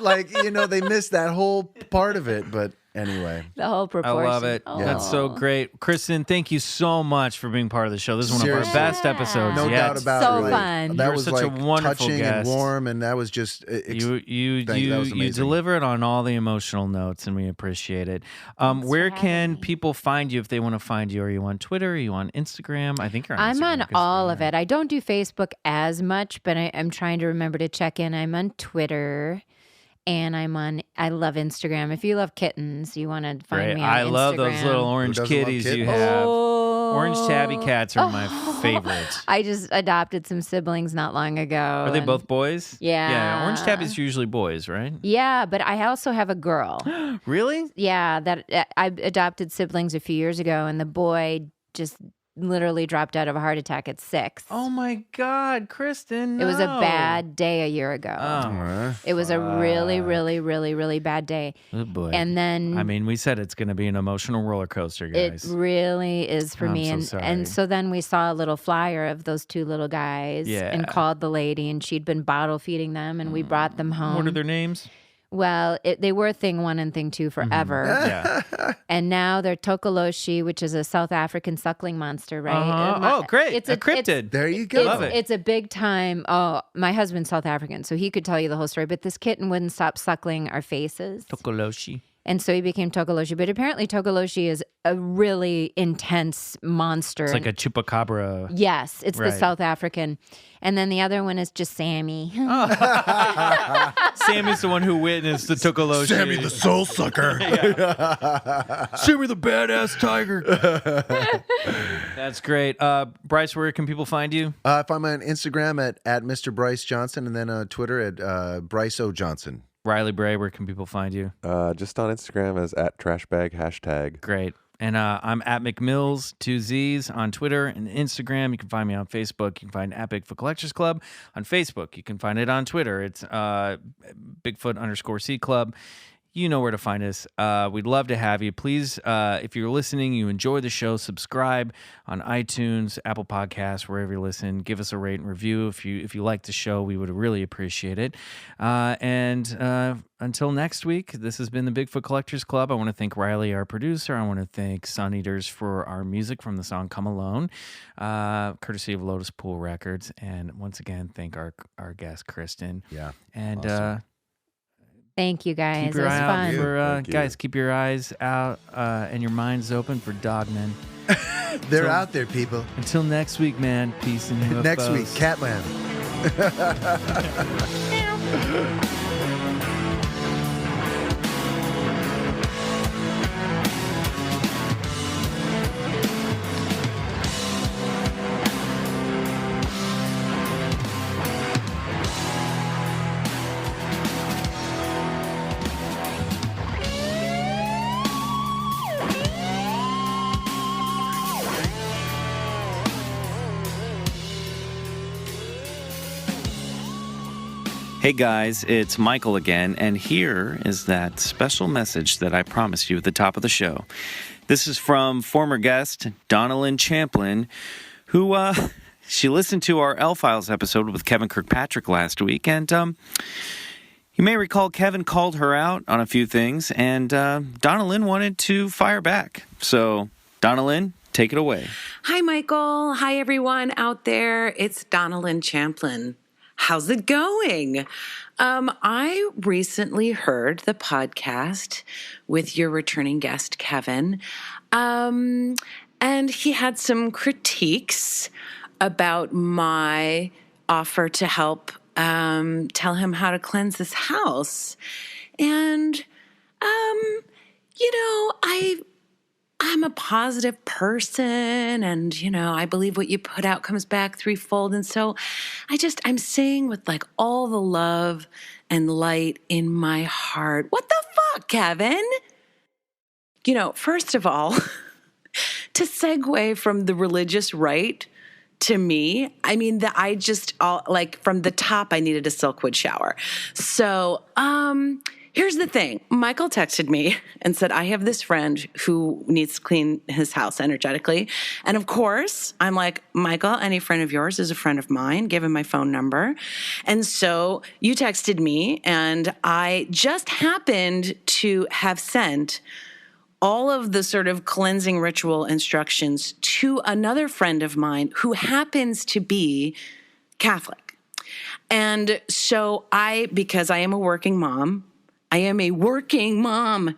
Like, they missed that whole part of it. But anyway. The whole proportion. I love it. Oh. That's so great. Kristen, thank you so much for being part of the show. This is one of our best episodes No yet. doubt about So it. fun. That You were was such a wonderful touching guest. and warm, and that was just You that was amazing. deliver it on all the emotional notes, and we appreciate it. Where can people find you if they want to find you? Are you on Twitter? Are you on Instagram? I think you're on Instagram. I'm on all of it. I don't do Facebook as much, but I'm trying to remember to check in. I'm on Twitter. And I love Instagram. If you love kittens, you want to find me on Instagram. I love those little orange kitties you have. Orange tabby cats are my favorites. I just adopted some siblings not long ago. Are they both boys? Yeah. Yeah, orange tabbies are usually boys, right? Yeah, but I also have a girl. Really? Yeah, that I adopted siblings a few years ago, and the boy just literally dropped out of a heart attack at 6. Oh my God, Kristen! It was a no. bad day a year ago. It was a really, really, really, really bad day. Oh boy. And then I mean, we said it's going to be an emotional roller coaster, guys. it really is for I'm me. so And sorry. and so then we saw a little flyer of those 2 little guys and called the lady, and she'd been bottle feeding them, and we brought them home. What are their names? Well, they were Thing 1 and Thing 2 forever. Yeah. And now they're Tokoloshi, which is a South African suckling monster, right? Oh, great. It's a cryptid. There you go. Love it. It's a big time. Oh, my husband's South African, so he could tell you the whole story. But this kitten wouldn't stop suckling our faces. Tokoloshi. And so he became Tokoloshi. But apparently Tokoloshi is a really intense monster. It's like a chupacabra. Yes, it's the Right. South African. And then the other one is just Sammy. Sammy's the one who witnessed the Tokoloshi. Sammy the soul sucker. Sammy the badass tiger. That's great. Bryce, where can people find you? Find me on Instagram at Mr. Bryce Johnson, and then Twitter at Bryce O. Johnson. Riley Bray, where can people find you? Just on Instagram as @trashbag #. Great. And I'm at McMills, 2 Z's on Twitter and Instagram. You can find me on Facebook. You can find at Bigfoot Collectors Club on Facebook. You can find it on Twitter. It's Bigfoot_C Club. You know where to find us. We'd love to have you. Please, if you're listening, you enjoy the show, subscribe on iTunes, Apple Podcasts, wherever you listen. Give us a rate and review. If you like the show, we would really appreciate it. And until next week, this has been the Bigfoot Collectors Club. I want to thank Riley, our producer. I want to thank Sun Eaters for our music from the song Come Alone, courtesy of Lotus Pool Records. And once again, thank our guest, Kristen. Yeah. And awesome. Thank you, guys. keep It your was eye out fun. for Thank you. guys. Keep your eyes out and your minds open for Dogmen. They're out there, people. Until next week, man. Peace and UFOs. Next week, Catland. Hey guys, it's Michael again, and here is that special message that I promised you at the top of the show. This is from former guest Donalyn Champlin, who she listened to our L-Files episode with Kevin Kirkpatrick last week, and you may recall Kevin called her out on a few things, and Donalyn wanted to fire back. So, Donalyn, take it away. Hi, Michael. Hi, everyone out there. It's Donalyn Champlin. How's it going? I recently heard the podcast with your returning guest, Kevin, and he had some critiques about my offer to help tell him how to cleanse this house. And, I'm a positive person, and, I believe what you put out comes back threefold. And so I'm saying with like all the love and light in my heart, what the fuck, Kevin? First of all, to segue from the religious right to me, from the top, I needed a Silkwood shower. So, here's the thing. Michael texted me and said, I have this friend who needs to clean his house energetically. And of course, I'm like, Michael, any friend of yours is a friend of mine. Give him my phone number. And so you texted me, and I just happened to have sent all of the sort of cleansing ritual instructions to another friend of mine who happens to be Catholic. And so because I am a working mom,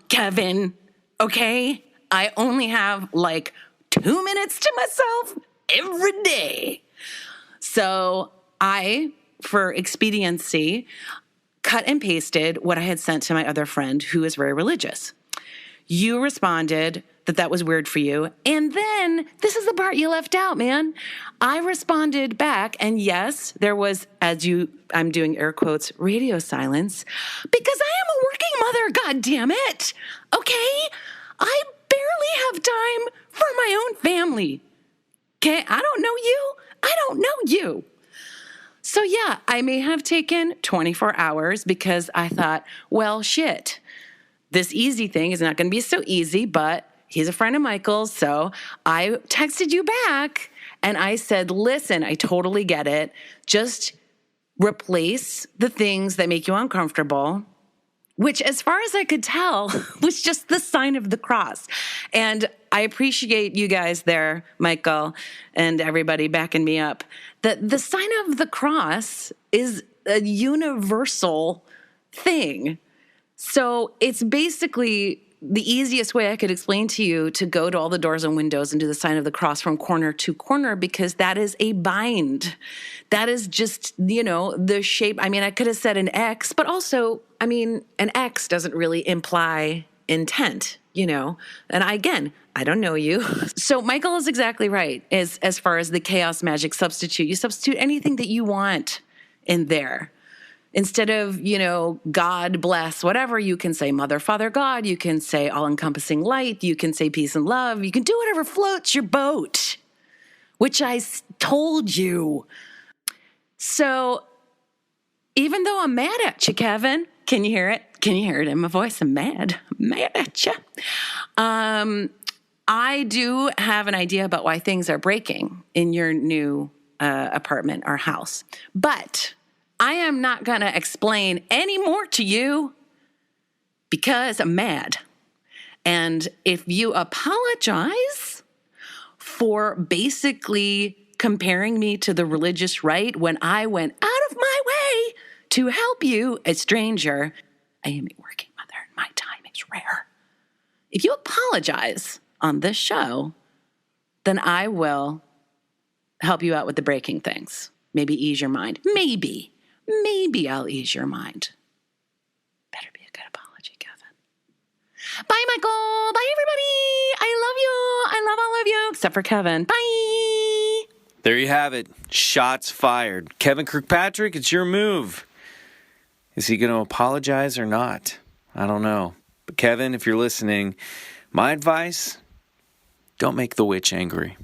Kevin, okay? I only have like 2 minutes to myself every day. So I, for expediency, cut and pasted what I had sent to my other friend who is very religious. You responded that was weird for you. And then, this is the part you left out, man. I responded back, and yes, there was, I'm doing air quotes, radio silence, because I am a working mother, goddammit. Okay? I barely have time for my own family. Okay? I don't know you. I don't know you. So yeah, I may have taken 24 hours because I thought, well, shit. This easy thing is not going to be so easy, but he's a friend of Michael's. So I texted you back and I said, listen, I totally get it. Just replace the things that make you uncomfortable, which as far as I could tell was just the sign of the cross. And I appreciate you guys there, Michael, and everybody backing me up, that the sign of the cross is a universal thing. So it's basically the easiest way I could explain to you to go to all the doors and windows and do the sign of the cross from corner to corner, because that is a bind. That is just, the shape. I mean, I could have said an X, but also, an X doesn't really imply intent, And I don't know you. So Michael is exactly right as far as the chaos magic substitute. You substitute anything that you want in there. Instead of, God bless, whatever, you can say Mother, Father, God. You can say all-encompassing light. You can say peace and love. You can do whatever floats your boat, which I told you. So even though I'm mad at you, Kevin, can you hear it? Can you hear it in my voice? I'm mad at you. I do have an idea about why things are breaking in your new apartment or house. But I am not going to explain any more to you because I'm mad. And if you apologize for basically comparing me to the religious right when I went out of my way to help you, a stranger, I am a working mother and my time is rare. If you apologize on this show, then I will help you out with the breaking things. Maybe ease your mind. Maybe I'll ease your mind. Better be a good apology, Kevin. Bye, Michael. Bye, everybody. I love you. I love all of you, except for Kevin. Bye. There you have it. Shots fired. Kevin Kirkpatrick, it's your move. Is he going to apologize or not? I don't know. But Kevin, if you're listening, my advice, don't make the witch angry.